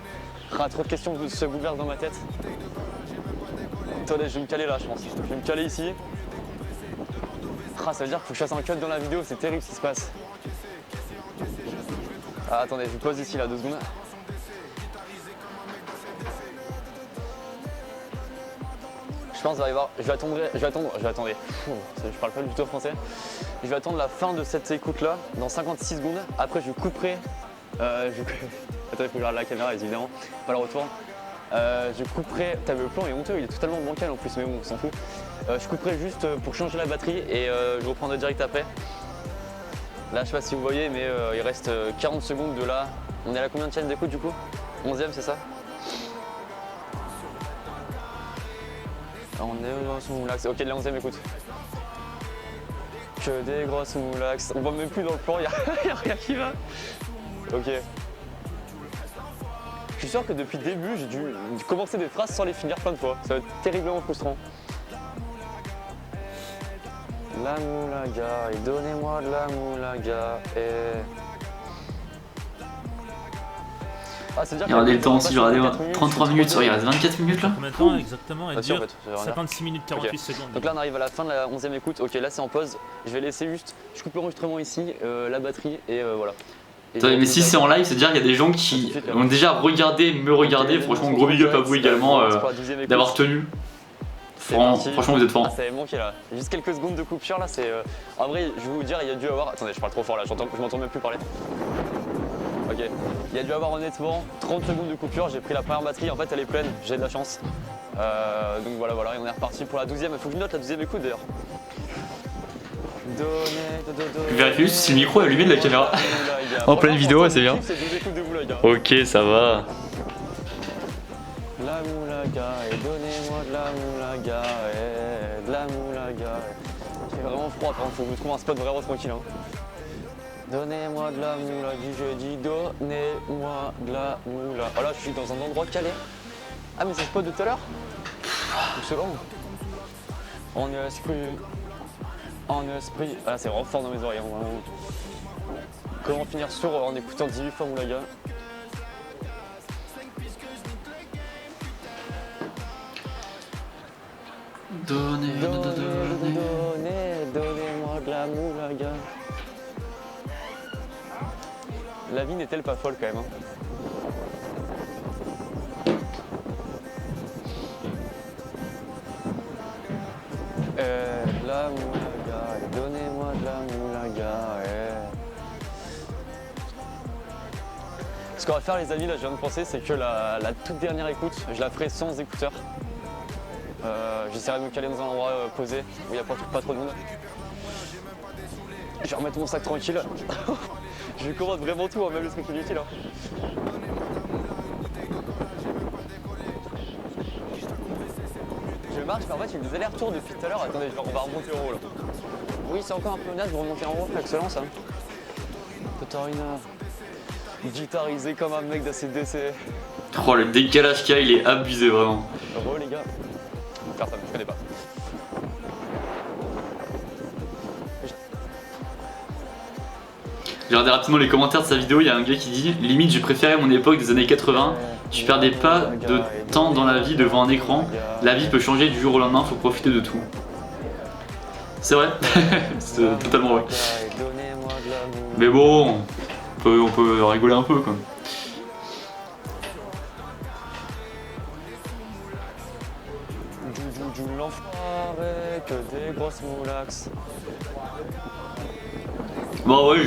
Trop de questions se bouleversent dans ma tête. Attendez, je vais me caler là, je pense. Je vais me caler ici. Ah, ça veut dire qu'il faut que je fasse un cut dans la vidéo, c'est terrible ce qui se passe. Ah, attendez, je pose ici là, 2 secondes. Je pense je vais attendre. Je parle pas du tout français. Je vais attendre la fin de cette écoute là, dans 56 secondes. Après, je couperai. Attendez, il faut que je regarde la caméra, évidemment, pas le retour. Je couperai. T'as vu, le plan est honteux, il est totalement bancal en plus, mais bon, on s'en fout. Je couperai juste pour changer la batterie et je reprendrai direct après. Là, je sais pas si vous voyez, mais il reste 40 secondes de là. On est à combien de chaînes d'écoute du coup? 11e, c'est ça? On est grosses moulax. Ok, la 11e écoute. Que des grosses moulax. On voit même plus dans le plan, y a rien qui va. Ok. Je suis sûr que depuis le début, j'ai dû commencer des phrases sans les finir plein de fois. Ça va être terriblement frustrant. La moulaga, et donnez-moi de la moulaga, et... Ah, c'est-à-dire Regardez le temps aussi, je vais regarder 33 minutes, il reste 24 minutes là. Combien de temps exactement? Elle dure en fait, 56 minutes 48 secondes. Donc là on arrive à la fin de la 11e écoute, ok là c'est en pause, je vais laisser juste, je coupe l'enregistrement ici, la batterie et voilà. Attendez, mais si c'est en live, c'est-à-dire qu'il y a des gens qui ont déjà regardé, me regarder. Franchement, gros big up à vous également d'avoir tenu. Franchement, vous êtes forts. Ça avait manqué là. Juste quelques secondes de coupure là, c'est. En vrai, je vais vous dire, il y a dû avoir. Attendez, je parle trop fort là, je m'entends même plus parler. Ok. Il y a dû avoir honnêtement 30 secondes de coupure. J'ai pris la première batterie, en fait elle est pleine, j'ai de la chance. Donc voilà, et on est reparti pour la 12e. Il faut que je note la 12e écoute d'ailleurs. Vérifie juste si le micro est allumé de la caméra. En pleine vidéo, c'est bien. Ok, ça va. La moulaga, et donnez-moi de la moulaga, et de la moulaga. J'ai vraiment froid, quand faut que je trouve un spot vraiment tranquille. Hein. Donnez-moi de la moulaga, je dis donnez-moi de la moulaga. Oh là, je suis dans un endroit calé. Ah, mais c'est le spot de tout à l'heure. Excellent. En esprit. Ah, c'est vraiment fort dans mes oreilles. Hein, vraiment. Comment finir sur en écoutant 18 fois moulaga. Donnez-moi de la moulaga. La vie n'est-elle pas folle quand même hein. La moulaga, donnez-moi de la moulaga. Ce qu'on va faire les amis, là je viens de penser, c'est que la toute dernière écoute, je la ferai sans écouteurs. J'essaierai de me caler dans un endroit posé où il n'y a pas trop de monde. Je vais remettre mon sac tranquille. Je commande vraiment tout, hein, même le truc inutile. Hein. Je marche, mais en fait, il y a des allers-retours depuis tout à l'heure. Attendez, on va remonter en haut là. Oui, c'est encore un peu naze de remonter en haut, excellent ça. Katarina, guitarisé comme un mec d'ACDC. Oh, le décalage qu'il y a, il est abusé vraiment. Heureux les gars. Personne, je connais pas. J'ai regardé rapidement les commentaires de sa vidéo, il y a un gars qui dit limite j'ai préféré mon époque des années 80, je perdais pas de temps dans la vie devant un écran, la vie peut changer du jour au lendemain, faut profiter de tout. C'est vrai, c'est totalement vrai. Mais bon, on peut rigoler un peu quoi. L'enfoiré, que des grosses moulax. Bon ouais,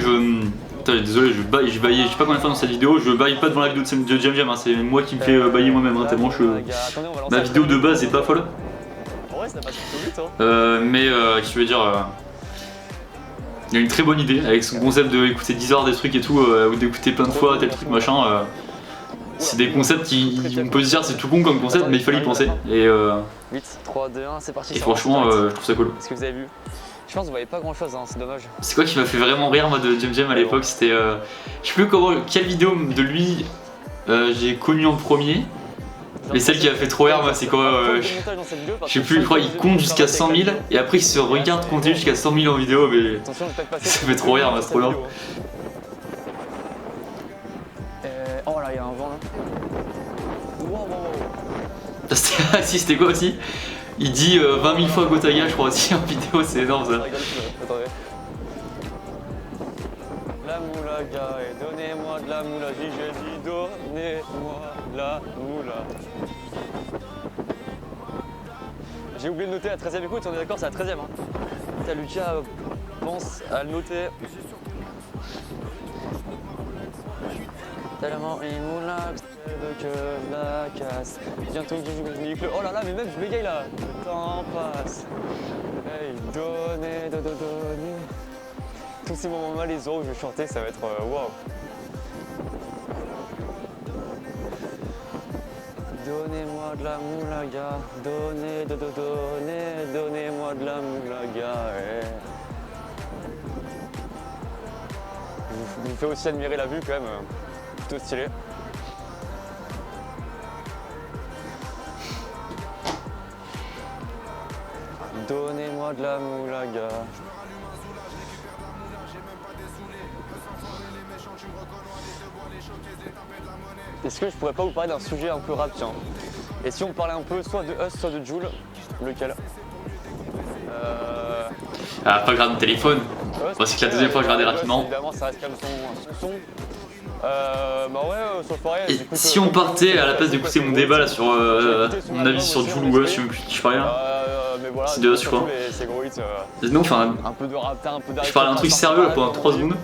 Attends, désolé, je baillais, je sais pas combien de fois dans cette vidéo, je baille pas devant la vidéo de Jam Jam, hein, c'est moi qui me fais bailler moi-même, hein, tellement ma vidéo de base est pas folle. Ouais, ça passe plutôt vite hein. Mais qu'est-ce que je veux dire il a une très bonne idée avec son concept de écouter 10 heures des trucs et tout, ou d'écouter plein de fois tel truc machin. C'est des concepts qui, on peut se dire c'est tout con comme concept, mais il fallait y penser. Et 8, 3, 2, 1, c'est parti. Et franchement, je trouve ça cool. Est-ce que vous avez vu? Je pense que vous voyez pas grand chose, hein, c'est dommage. C'est quoi qui m'a fait vraiment rire moi de Jam Jam à l'époque? C'était. Je sais plus quelle vidéo de lui j'ai connu en premier. Mais celle qui a fait trop rire, moi, c'est quoi je sais plus, je crois, il compte jusqu'à 100 000 et après il se regarde compter jusqu'à 100 000 en vidéo, mais ça fait trop rire, c'est trop bien. Oh là, il y a un vent là. Wow. Si, c'était quoi aussi? Il dit 20 000 fois Gotaga, je crois aussi en vidéo, c'est énorme ça. Attendez. La moulaga, et donnez-moi de la moula, j'ai dit donnez-moi de la moula. J'ai oublié de noter la 13e écoute, on est d'accord, c'est la 13e. Hein. T'as Lucas, pense à le noter. Tellement il moula, que je la casse. Bientôt je me oh là là, mais même je bégaye là. Le temps passe. Hey, donnez. Tous ces moments-là, les euros où je vais chanter, ça va être waouh. Donnez-moi de la moulaga, donnez-moi de la moulaga. Je vous fais aussi admirer la vue quand même, plutôt stylé. Donnez-moi de la moulaga. Est-ce que je pourrais pas vous parler d'un sujet un peu rap, tiens? Et si on parlait un peu soit de Us, soit de Jul, lequel? Ah, pas grave, mon téléphone. Ouais, c'est que la deuxième fois que je regardais rapidement. Évidemment, ça reste quand même son son. Bah ouais, sur le forêt. Et si on partait à la place d'écouter mon débat là sur mon avis sur Jul ou je sais même plus de qui je parlais là. Mais voilà, C'est de je crois. ces gros hits, Non, enfin, un peu de rapta, un peu je parlais un truc sérieux là pendant 3 secondes.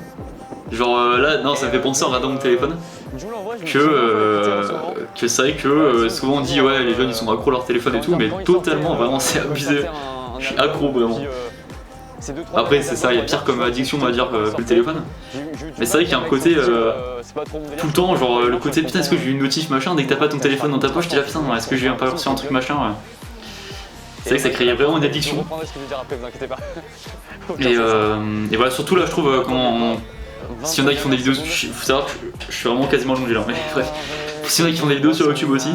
Genre là, non, ça me fait penser en regardant mon téléphone que c'est vrai que souvent on dit ouais, les jeunes ils sont accros à leur téléphone et tout, mais totalement, vraiment, c'est abusé. Je suis accro vraiment. Après, c'est ça, il y a pire comme addiction, on va dire, que le téléphone. Mais c'est vrai qu'il y a un côté tout le temps, genre le côté putain, est-ce que j'ai eu une notif machin, dès que t'as pas ton téléphone dans ta poche, t'es là putain, est-ce que j'ai pas reçu un truc machin, ouais. C'est vrai que ça crée vraiment une addiction. Et voilà, surtout là, je trouve, quand. S'il y en a qui font des vidéos, faut savoir que je suis vraiment quasiment allongé là, mais bref. S'il y en a qui font des vidéos sur YouTube aussi,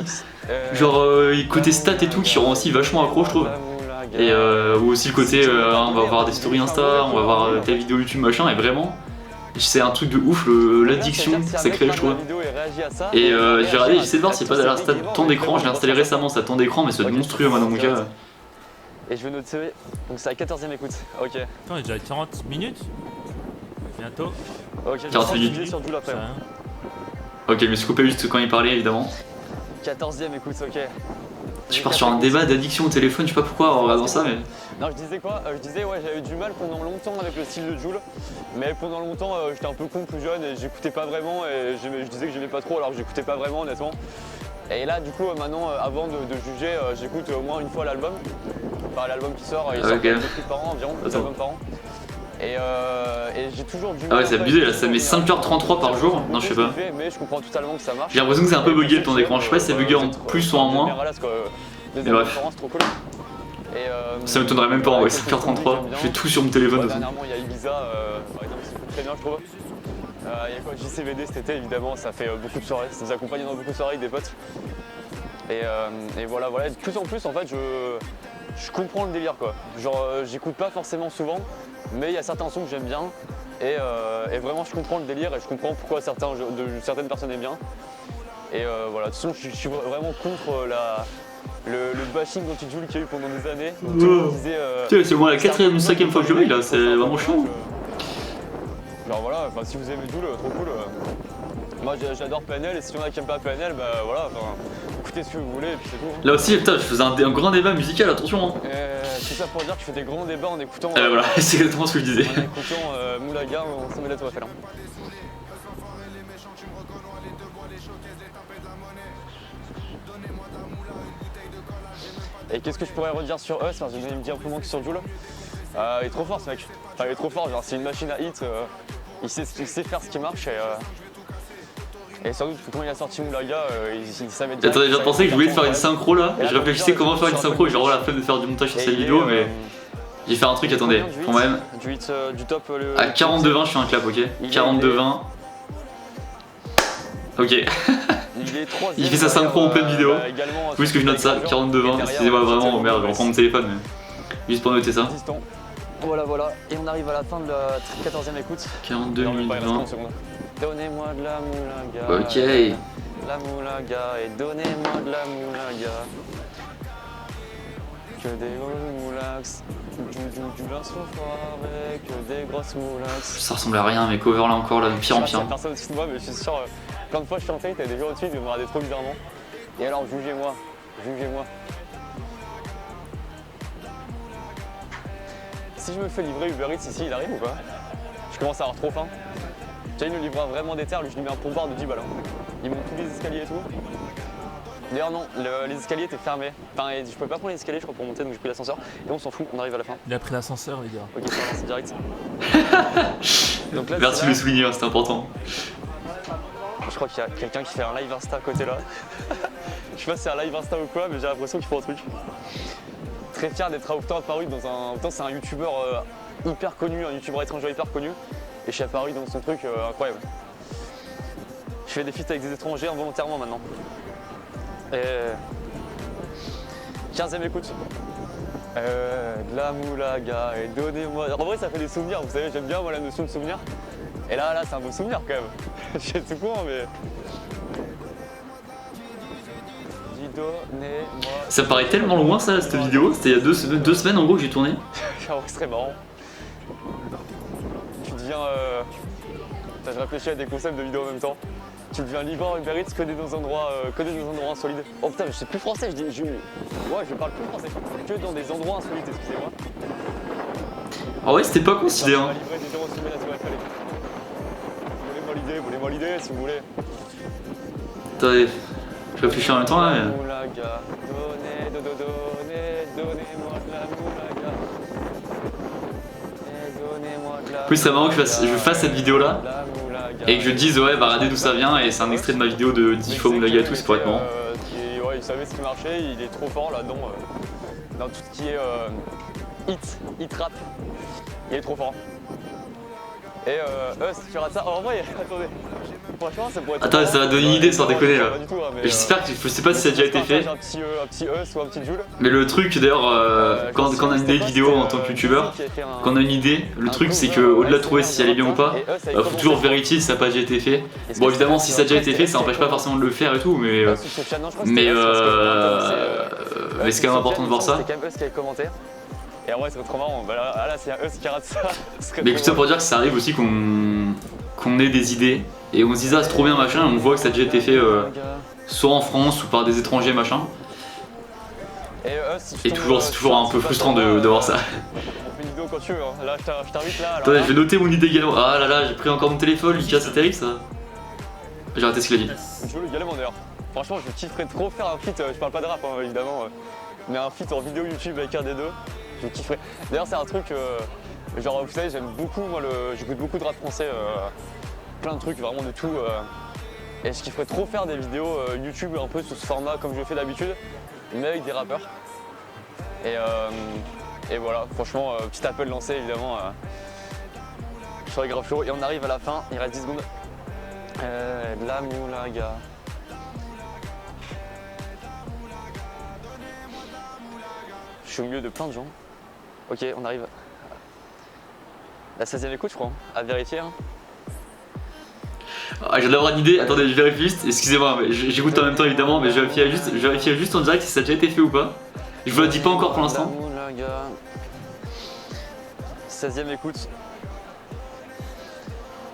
genre côté stats et tout, qui rend aussi vachement accro, je trouve. Et ou aussi le côté, on va voir des stories Insta, on va voir telle vidéo YouTube machin, et vraiment, c'est un truc de ouf, l'addiction que ça crée, je trouve. Et j'ai regardé, j'essaie de voir s'il n'y a pas la stat temps d'écran, je l'ai installé récemment, ça temps d'écran, mais c'est monstrueux moi dans mon cas. Et je vais noter, donc c'est la 14e écoute, ok. Attends, on est déjà à 40 minutes. Bientôt. Ok, 40 minutes. sur Jul après. Ok, je me suis coupé juste quand il parlait évidemment. 14e écoute, ok. Je pars sur un débat d'addiction au téléphone, je sais pas pourquoi en regardant ça, mais. Non, je disais quoi? Je disais, ouais, j'avais eu du mal pendant longtemps avec le style de Jul, mais pendant longtemps, j'étais un peu con plus jeune et j'écoutais pas vraiment et je disais que j'aimais pas trop alors que j'écoutais pas vraiment, honnêtement. Et là, du coup, maintenant, avant de juger, j'écoute au moins une fois l'album. Enfin, l'album qui sort, il sort okay. 2 clips par an environ, 2 albums par an. Et j'ai toujours du mal. Ah ouais, c'est abusé là, ça met 5h33 par jour. Non, je sais pas. Mais je comprends totalement que ça marche. J'ai l'impression que c'est un peu bugué le temps d'écran, je sais pas si c'est bugué en plus ou en moins. Mais bref. Ça m'étonnerait même pas en vrai, 5h33. Je fais tout sur mon téléphone aussi. Dernièrement, il y a Ibiza, par exemple, qui coûte très bien, je trouve. Il y a quoi, JCVD cet été, évidemment, ça fait beaucoup de soirées. Ça nous accompagne dans beaucoup de soirées avec des potes. Et voilà. De plus en plus, en fait, je comprends le délire, quoi. Genre, j'écoute pas forcément souvent, mais il y a certains sons que j'aime bien. Et vraiment, je comprends le délire et je comprends pourquoi certaines personnes aiment bien. Et voilà, de toute façon, je suis vraiment contre le bashing anti-Jul qu'il y a eu pendant des années. Tiens, c'est au moins la 4ème ou 5ème fois que je ris là, c'est vraiment chaud. Genre voilà, si vous aimez Jul, trop cool. Moi j'adore PNL et si y en a qui aiment pas PNL, bah voilà, écoutez ce que vous voulez et puis c'est tout. Là aussi, putain, je faisais un grand débat musical, attention. Hein. Tout ça pour dire que je fais des grands débats en écoutant. Voilà, c'est exactement ce que je disais. En écoutant Moulaga, on s'en met la tour Eiffel. Et qu'est-ce que je pourrais redire sur Us, parce que il me dit un peu moins que sur Jul. Il est trop fort ce mec. Enfin, il est trop fort, genre c'est une machine à hit. Il sait faire ce qui marche et sans doute que quand il a sorti Moulaga, il savait déjà. Attendez, j'ai pensé que je voulais faire une synchro là. Je réfléchissais comment faire une synchro et j'aurais la flemme de faire du montage sur cette vidéo, mais j'ai fait un truc, attendez, quand même. Du top, à 42-20, je fais un clap, ok. 42-20. Ok. Il fait sa synchro en pleine vidéo. Faut juste que je note ça, 42-20. Excusez-moi vraiment, merde, je reprends mon téléphone, mais juste pour noter ça. Voilà, et on arrive à la fin de la 14e écoute. 42 minutes 20. Donnez-moi de la moulaga. Ok. La moulaga et donnez-moi de la moulaga. Que des gros moulax. Du avec des grosses moulax. Ça ressemble à rien, mes covers là encore, là, de pire en pire. Personne au-dessus de moi, mais je suis sûr, plein de fois je chantais, t'as des gens au-dessus, ils me regardaient trop bizarrement. Et alors, jugez-moi. Si je me fais livrer Uber Eats ici, il arrive ou pas? Je commence à avoir trop faim. J'ai le livreur vraiment déter, lui je lui mets un pourboire de 10 balles. Il monte tous les escaliers et tout. D'ailleurs non, les escaliers étaient fermés. Enfin, je pouvais pas prendre les escaliers je crois pour monter, donc j'ai pris l'ascenseur. Et on s'en fout, on arrive à la fin. Il a pris l'ascenseur les gars. Ok, c'est direct. Donc là, merci de le souligner, c'est important. Je crois qu'il y a quelqu'un qui fait un live Insta à côté là. Je sais pas si c'est un live Insta ou quoi, mais j'ai l'impression qu'il faut un truc. Très fier d'être autant apparu dans un. Autant c'est un youtubeur hyper connu, un youtubeur étranger hyper connu. Et je suis apparu dans son truc incroyable. Je fais des feats avec des étrangers involontairement maintenant. Et 15e écoute. De la moulaga et donnez-moi. En vrai ça fait des souvenirs, vous savez, j'aime bien moi la notion de souvenir. Et là c'est un beau souvenir quand même. Je suis tout con mais. Ça paraît tellement loin ça, cette vidéo, c'était il y a deux semaines en gros que j'ai tourné. C'est très marrant. Tu deviens. Putain, je réfléchis à des concepts de vidéo en même temps. Tu deviens livreur Uber Eats que dans des endroits insolites. Oh putain, je sais plus français, ouais, je parle plus français. Que dans des endroits insolites, excusez-moi. Ah ouais, c'était pas considéré. On va livrer des gens au sommet de la Tour Eiffel. Volez-moi l'idée si vous voulez. Attendez, je réfléchis en même temps là. Mais... Moulaga, donnez-moi de la moulaga. Donnez-moi de la Plus c'est marrant que je fasse cette vidéo là et que je dise ouais bah regardez d'où ça vient et c'est un extrait de ma vidéo de 10 fois Moulaga et tout, c'est pour être marrant. Ouais, il savait ce qui marchait, il est trop fort là-dedans. Dans tout ce qui est hit rap, il est trop fort. Et si tu rates ça, en vrai, attendez. Franchement, ça pourrait être. Attends, ça va donner une idée sans déconner là. Pas du tout, hein, mais, J'espère que je sais pas si ça a déjà été fait. Un petit Eus ou un petit Joule. Mais le truc d'ailleurs, quand on a une idée de vidéo en tant que youtubeur, quand on a une idée, le truc c'est que au-delà de trouver si elle est bien ou pas, faut toujours vérifier si ça n'a pas déjà été fait. Bon évidemment si ça a déjà été fait, ça n'empêche pas forcément de le faire et tout, mais c'est quand même important de voir ça. C'est quand même Eus qui avait commenté. Et en vrai, c'est trop marrant. Bah là, s'il y a Eus qui rate ça, mais tout ça pour dire que ça arrive aussi qu'on ait des idées et on se dise ah c'est trop bien machin, et on voit que ça a déjà été fait soit en France ou par des étrangers machin. Et c'est toujours un peu frustrant de voir ça. On fait une vidéo quand tu veux, hein. Là je t'invite là. Attendez, je vais noter mon idée également. Ah là là, j'ai pris encore mon téléphone, Lucas, c'est terrible ça. J'ai raté ce qu'il a dit. Je veux le galet d'ailleurs. Franchement, je kifferais trop faire un feat, je parle pas de rap hein, évidemment, mais un feat en vidéo YouTube avec un des deux, je kifferais. D'ailleurs, c'est un truc, genre vous savez, j'aime beaucoup, moi j'écoute beaucoup de rap français, plein de trucs, vraiment de tout. Et je kifferais trop faire des vidéos YouTube un peu sous ce format comme je le fais d'habitude, mais avec des rappeurs. Et voilà, franchement, petit appel lancé évidemment. Je serais grave chaud et on arrive à la fin, il reste 10 secondes. La moulaga. Je suis au milieu de plein de gens. Ok, on arrive. La 16e écoute, je crois, à vérifier. Hein. Ah, je viens d'avoir une idée, attendez, je vérifie juste, excusez-moi, j'écoute en même temps évidemment, mais je vérifiais juste en direct si ça a déjà été fait ou pas. Je vous le dis pas encore pour l'instant. 16e écoute.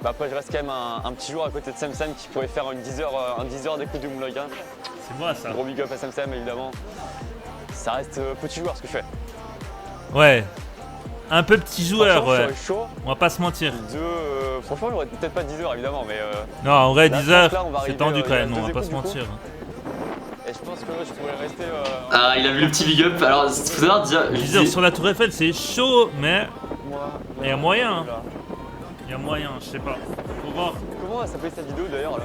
Bah après, je reste quand même un petit jour à côté de Samsam qui pourrait faire un 10 heures d'écoute de Moulaga. C'est moi ça. Gros big up à Samsam évidemment. Ça reste petit joueur ce que je fais. Ouais. Un peu petit joueur, ouais. Chaud. On va pas se mentir. Franchement, j'aurais peut-être pas 10 heures évidemment, mais. Non, en vrai, là, 10 heures, là, c'est tendu quand même, on va pas écoutes, se mentir. Et je pense que je pourrais rester. Ah, il a vu le petit big up, alors faut savoir déjà. 10 heures sur la Tour Eiffel, c'est chaud, mais. Moi, Il y a moyen. Hein. Là. Il y a moyen, je sais pas. Faut voir. Comment va s'appeler cette vidéo d'ailleurs là?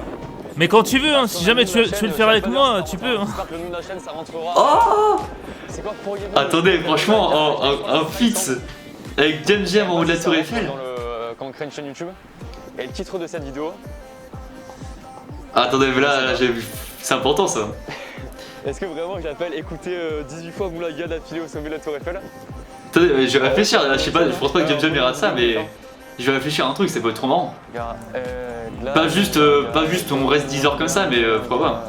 Mais quand tu veux, hein, si jamais tu veux le faire avec moi, tu peux. Hein. J'espère que le nom de la chaîne ça rentrera. Oh C'est quoi pourriez-vous attendez, franchement, un feat avec Jam en haut de la Tour Eiffel. Quand on crée une chaîne YouTube. Et le titre de cette vidéo. Attendez, mais là j'ai vu. C'est important ça. Est-ce que vraiment j'appelle écouter 18 fois Moulaga d'affilée au sommet de la Tour Eiffel? Attendez, mais je vais réfléchir, là, je sais pas, je pense pas que Jam ira de ça, mais je vais réfléchir à un truc, ça peut être trop marrant. Pas juste on reste 10 heures comme ça, mais pourquoi pas.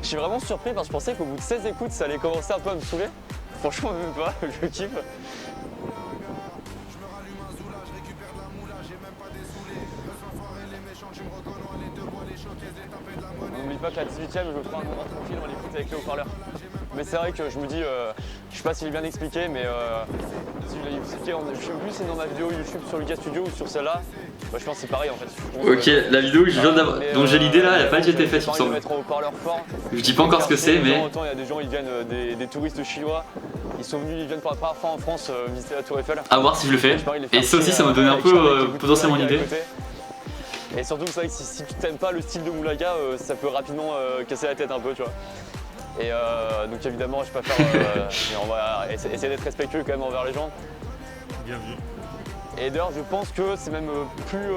Je suis vraiment surpris parce que je pensais qu'au bout de 16 écoutes ça allait commencer un peu à me saouler. Franchement même pas, je kiffe. N'oublie pas que la 18ème je prends un moment tranquille dans l'écoute avec les haut-parleurs. Mais c'est vrai que je me dis, je sais pas si j'ai bien expliqué, mais si je l'ai expliqué, je sais plus si c'est dans ma vidéo YouTube sur Lucas Studio ou sur celle-là, bah, je pense que c'est pareil en fait. Ok, la vidéo que je viens d'avoir, dont j'ai l'idée là, elle a pas déjà été faite il me semble. Je dis pas encore ce que c'est, mais... Il y a des gens, ils viennent, des touristes chinois, ils viennent pour la première fois en France visiter la Tour Eiffel. À voir si je le fais. Et ça aussi, ça m'a donné un peu potentiellement une idée. Et surtout, c'est vrai que si tu t'aimes pas le style de Moulaga, ça peut rapidement casser la tête un peu, tu vois. Et donc évidemment, je préfère, mais on va essayer d'être respectueux quand même envers les gens. Bien vu. Et d'ailleurs, je pense que c'est même plus,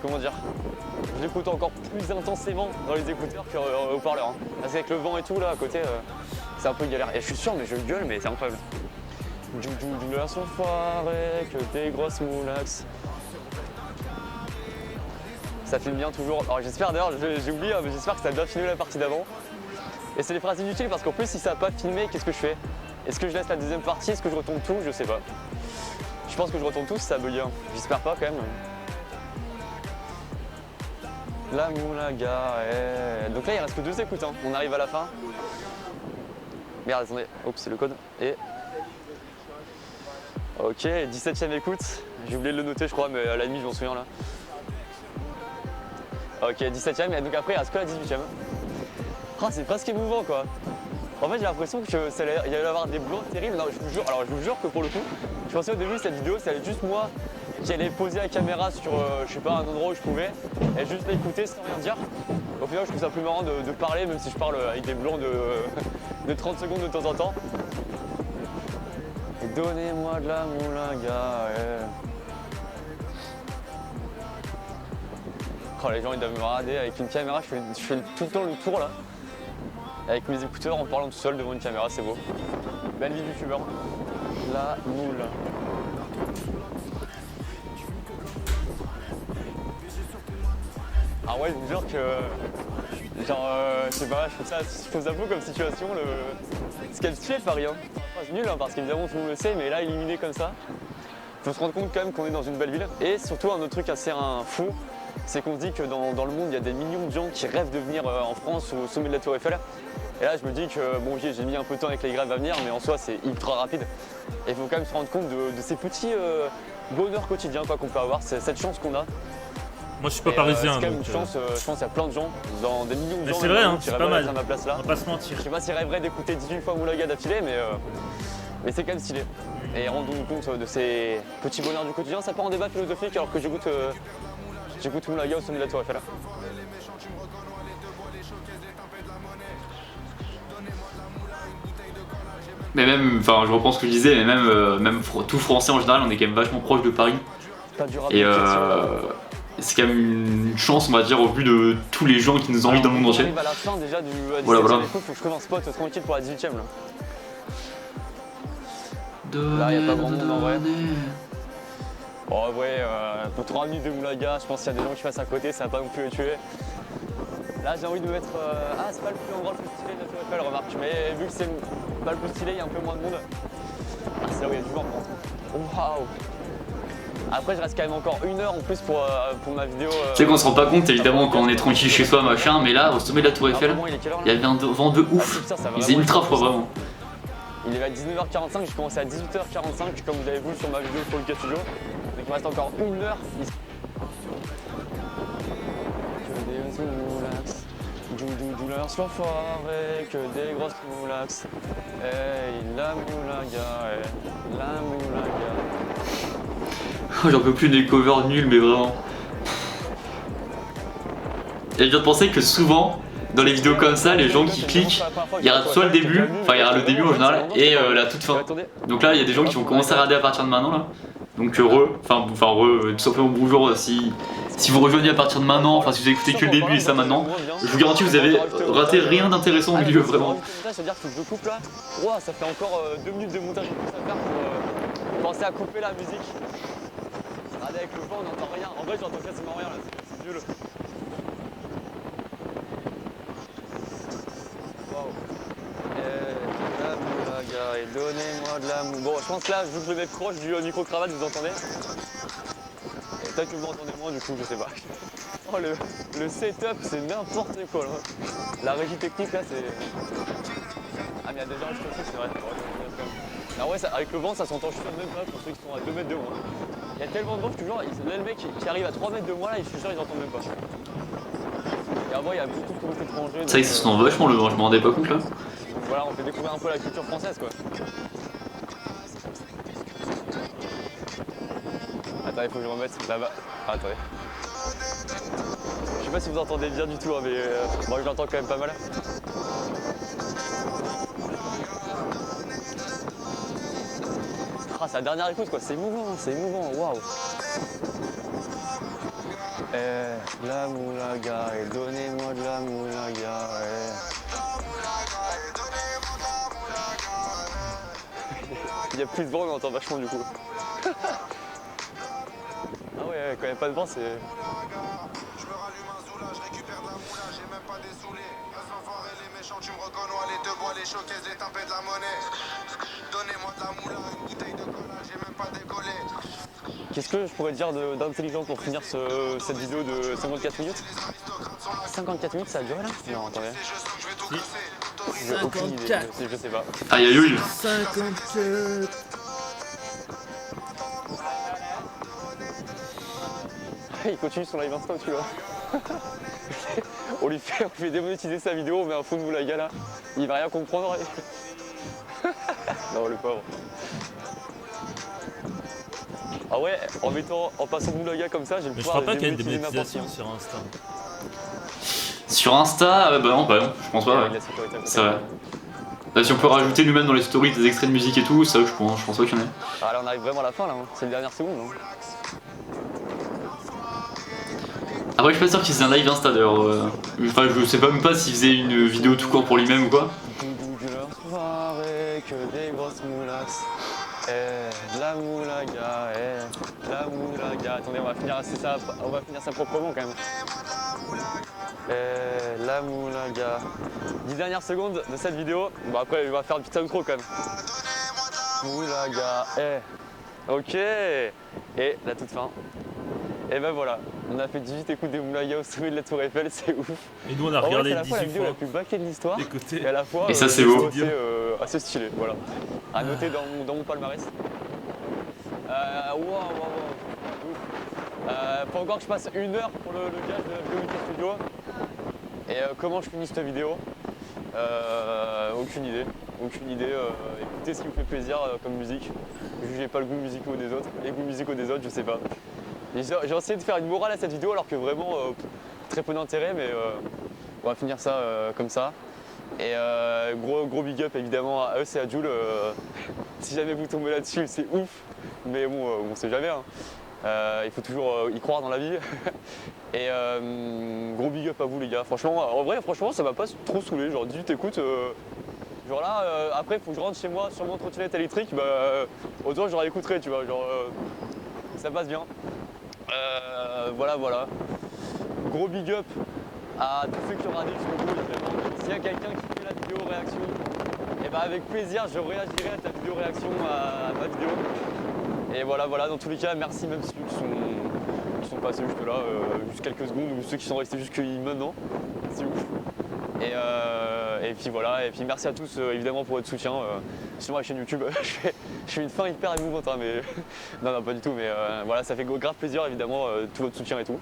comment dire, je l'écoute encore plus intensément dans les écouteurs qu'au haut-parleur. Hein. Parce qu'avec le vent et tout là à côté, c'est un peu galère. Et je suis sûr, mais je gueule, mais c'est incroyable. Du son foiré, que des grosses moulax. Ça filme bien toujours. Alors j'espère d'ailleurs, j'ai oublié, mais j'espère que ça a bien filmé la partie d'avant. Et c'est des phrases inutiles parce qu'en plus si ça n'a pas filmé, qu'est-ce que je fais? Est-ce que je laisse la deuxième partie? Est-ce que je retourne tout? Je sais pas. Je pense que je retourne tout si ça bug. Hein. J'espère pas quand même. La moulaga, donc là il reste que 2 écoutes, hein. On arrive à la fin. Merde, attendez, oups, c'est le code. Et. Ok, 17ème écoute. J'ai oublié de le noter, je crois, mais à la limite, je m'en souviens là. Ok, 17ème, et donc après il reste que la 18ème. Ah, c'est presque émouvant quoi. En fait, j'ai l'impression qu'il allait y avoir des blancs terribles. Non, je vous jure, alors je vous jure que pour le coup, je pensais au début cette vidéo, ça allait juste moi qui allait poser la caméra sur, je sais pas, un endroit où je pouvais, et juste l'écouter sans rien dire. Au final, je trouve ça plus marrant de parler, même si je parle avec des blancs de 30 secondes de temps en temps. Et donnez-moi de la moulaga, Oh, les gens ils doivent me regarder avec une caméra, je fais tout le temps le tour là. Avec mes écouteurs en parlant tout seul devant une caméra, c'est beau. Belle vie de youtubeur. La moule. Ah ouais, je vous jure que. Genre, je sais pas, je trouve ça beau comme situation. Ce qu'elle fait Paris. Hein. C'est nul hein, parce qu'évidemment tout le monde le sait, mais là, éliminé comme ça, faut se rendre compte quand même qu'on est dans une belle ville. Et surtout, un autre truc assez fou, c'est qu'on se dit que dans le monde, il y a des millions de gens qui rêvent de venir en France au sommet de la Tour Eiffel. Et là, je me dis que bon, j'ai mis un peu de temps avec les grèves à venir, mais en soi, c'est ultra rapide. Et il faut quand même se rendre compte de ces petits bonheurs quotidiens qu'on peut avoir, c'est cette chance qu'on a. Moi je suis pas parisien. C'est quand même une chance, je pense qu'il y a plein de gens, dans des millions de mais gens c'est vrai, hein, qui c'est pas rêveraient mal. d'être à ma place là. On va pas se mentir. Je sais pas s'ils rêveraient d'écouter 18 fois Moulaga d'affilée, mais c'est quand même stylé. Et rendons-nous compte de ces petits bonheurs du quotidien, ça part en débat philosophique alors que j'écoute Moulaga au sommet de la Tour Eiffel. Mais même, enfin, je reprends ce que je disais, mais même tout français en général, on est quand même vachement proche de Paris. Pas du rap Et d'application. c'est quand même une chance, on va dire, au vu de tous les gens qui nous envient dans le monde On entier. arrive à la fin déjà du 17ème Voilà. écoute, faut que je trouve un spot tranquille pour la 18ème là. Là, y a pas grand monde en vrai. Bon, ouais, pour 3 minutes de Moulaga, je pense qu'il y a des gens qui passent à côté, ça va pas non plus les tuer. Là, j'ai envie de me mettre. Ah, c'est pas le plus endroit le plus stylé de la Tour Eiffel, remarque, mais vu que c'est pas le plus stylé, il y a un peu moins de monde. Ah, c'est là où il y a du vent, par contre. Waouh! Après, je reste quand même encore 1 heure en plus pour ma vidéo. Tu sais qu'on se rend pas compte évidemment quand on est tranquille chez soi, machin, mais là, au sommet de la Tour Eiffel, il y avait un vent de ouf. Il faisait ultra froid vraiment. Il est à 19h45, j'ai commencé à 18h45 comme vous avez vu sur ma vidéo pour le Studio. Donc il me reste encore 1 heure. Que des moulax, douleur soit fort et que des grosses moulax. Hey, la moulaga, hey, la moulaga. J'en peux plus des covers nuls, mais vraiment. Et je viens de penser que souvent, dans les vidéos comme ça, les gens qui cliquent, il y aura soit le début, enfin il y aura le début en général, et la toute fin. Donc là, il y a des gens qui vont commencer à regarder à partir de maintenant là. Donc heureux, tout simplement bonjour si vous rejoignez à partir de maintenant, enfin si vous écoutez que le début et ça maintenant, je vous garantis vous avez raté rien d'intéressant au milieu vraiment. C'est-à-dire que je coupe là, wow, ça fait encore 2 minutes de montage à faire pour penser à couper la musique. Regardez avec le vent, on n'entend rien. En vrai, j'entends quasiment rien là, c'est nul. Waouh. La moulaga, et donnez-moi de l'amour. Bon, je pense que là, vu que je le mets proche du micro-cravate, vous entendez. Et peut-être que vous m'entendez moins, du coup, je sais pas. Oh, le setup, c'est n'importe quoi là. La régie technique là, c'est. Ah, mais il y a déjà un truc aussi, c'est vrai. Ah ouais, avec le vent, ça s'entend, je suis même pas pour ceux qui sont à 2 mètres de moi. Il y a tellement de vent que toujours, là, le mec qui arrive à 3 mètres de moi, là, je suis sûr, ils entendent même pas. Et avant, il y a beaucoup de touristes étrangers. C'est vrai que ça sent vachement le vent, je m'en rendais pas compte là. Donc voilà, on fait découvrir un peu la culture française quoi. Attends, il faut que je remette là-bas. Ah, attendez. Je sais pas si vous entendez bien du tout, hein, mais moi je l'entends quand même pas mal. Ah, c'est la dernière écoute quoi, c'est émouvant, waouh. La moulaga, et donnez-moi de la moulaga, Il y a plus de vent, on entend vachement du coup. Ah ouais, quand il n'y a pas de vent, c'est... Je me rallume un zoula, je récupère de la moula, j'ai même pas des saoulés. Les enfoirés, les méchants, tu me reconnais, les deux bois, les showcases, les tempêtes de la monnaie. Qu'est-ce que je pourrais dire d'intelligent pour finir cette vidéo de 54 minutes? 54 minutes ça a duré là? Non, attendez. J'ai aucune idée, je sais pas. Aïe aïe aïe. 54. Il continue son live Insta, tu vois. On lui fait démonétiser sa vidéo, on met un faux de Moulaga là. Il va rien comprendre. Non, le pauvre. Ah ouais, en passant de Moulaga comme ça, j'ai le Mais je pouvoir crois pas de qu'il y a une démonétiser n'importe qui. démonétisation sur Insta. Sur Insta, bah non, je pense pas. Ouais. C'est vrai. Là, si on peut rajouter nous-mêmes dans les stories des extraits de musique et tout, ça je pense pas qu'il y en ait. Ah là on arrive vraiment à la fin là, hein. C'est les dernières secondes. Hein. Après, je suis pas sûr qu'il faisait un live Insta d'ailleurs. Enfin, je sais pas même pas s'il faisait une vidéo tout court pour lui-même ou quoi. Soirée, que des grosses moulax. La moulaga, la moulaga. Attendez, on va finir ça proprement quand même. La moulaga. 10 dernières secondes de cette vidéo. Bon après, on va faire une petite outro quand même. Moulaga, ok. Et la toute fin. Et ben voilà, on a fait 18 écoutes des Moulaga au sommet de la Tour Eiffel, c'est ouf. Et nous on a En vrai, regardé c'est à la fois la 18 vidéo fois. la plus baquée de l'histoire. Écoutez. Et à la fois, Et ça, c'est beau. assez stylé, voilà. À noter dans mon palmarès. Faut encore que je passe 1 heure pour le gage de Lucas Studio. Et comment je finis cette vidéo? Aucune idée. Écoutez ce qui vous fait plaisir comme musique. Jugez pas le goût musicaux des autres. Les goûts musicaux des autres, je sais pas. J'ai essayé de faire une morale à cette vidéo alors que vraiment très peu d'intérêt, mais on va finir ça comme ça. Et gros big up évidemment à eux et à Jules. Si jamais vous tombez là-dessus, c'est ouf. Mais bon, on sait jamais. Hein. Il faut toujours y croire dans la vie. Et gros big up à vous les gars. Franchement, en vrai, ça m'a pas trop saoulé. Genre 18 écoutes. Genre là, après, il faut que je rentre chez moi sur mon trottinette électrique. Bah, autant j'aurais écouterai, tu vois. Genre, ça passe bien. Voilà. Gros big up à tous ceux qui ont regardé jusqu'au bout. S'il y a quelqu'un qui fait la vidéo réaction, et bah avec plaisir, je réagirai à ta vidéo réaction, à ma vidéo. Et voilà, dans tous les cas, merci même ceux qui sont passés juste là, juste quelques secondes, ou ceux qui sont restés jusque maintenant. C'est ouf. Et puis voilà, et puis merci à tous évidemment pour votre soutien sur ma chaîne YouTube. je fais une fin hyper émouvante, hein, mais non, pas du tout, mais voilà, ça fait grave plaisir évidemment, tout votre soutien et tout.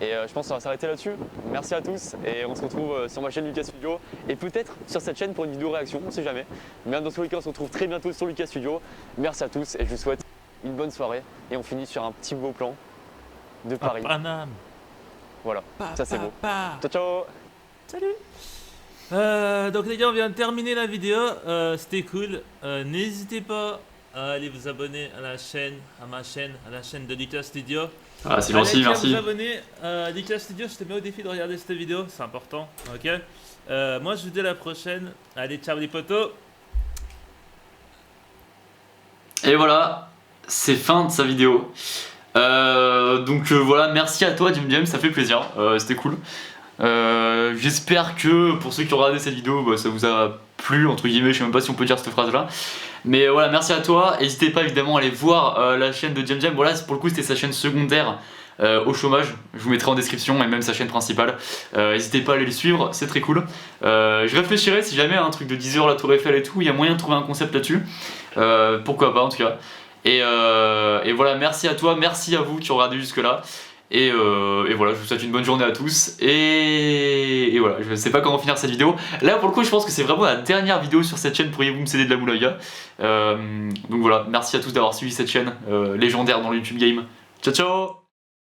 Et je pense qu'on va s'arrêter là-dessus. Merci à tous et on se retrouve sur ma chaîne Lucas Studio et peut-être sur cette chaîne pour une vidéo réaction, on sait jamais. Mais dans tous les cas, on se retrouve très bientôt sur Lucas Studio. Merci à tous et je vous souhaite une bonne soirée et on finit sur un petit beau plan de Paris. Paname. Voilà, ça c'est beau. Ciao. Salut. Donc les gars, on vient de terminer la vidéo. C'était cool. N'hésitez pas à aller vous abonner à la chaîne, à la chaîne de Lucas Studio. Ah, c'est gentil, merci. Vous abonner à Lucas Studio, je te mets au défi de regarder cette vidéo, c'est important. Ok. Moi, je vous dis à la prochaine. Allez, ciao les potos. Et voilà, c'est fin de sa vidéo. Donc voilà, merci à toi Jim, ça fait plaisir, c'était cool. J'espère que pour ceux qui ont regardé cette vidéo, bah, ça vous a plu, entre guillemets, je sais même pas si on peut dire cette phrase là. Mais voilà, merci à toi, n'hésitez pas évidemment à aller voir la chaîne de Jam, voilà, pour le coup c'était sa chaîne secondaire au chômage, je vous mettrai en description et même sa chaîne principale. N'hésitez pas à aller les suivre, c'est très cool. Je réfléchirai si jamais un truc de 10 heures la Tour Eiffel et tout, il y a moyen de trouver un concept là-dessus. Pourquoi pas en tout cas. Et voilà, merci à toi, merci à vous qui ont regardé jusque là. Et voilà, je vous souhaite une bonne journée à tous. Et voilà, je sais pas comment finir cette vidéo. Là pour le coup je pense que c'est vraiment la dernière vidéo sur cette chaîne. Pourriez-vous me céder de la moulaga. Donc voilà, merci à tous d'avoir suivi cette chaîne légendaire dans le YouTube Game. Ciao ciao.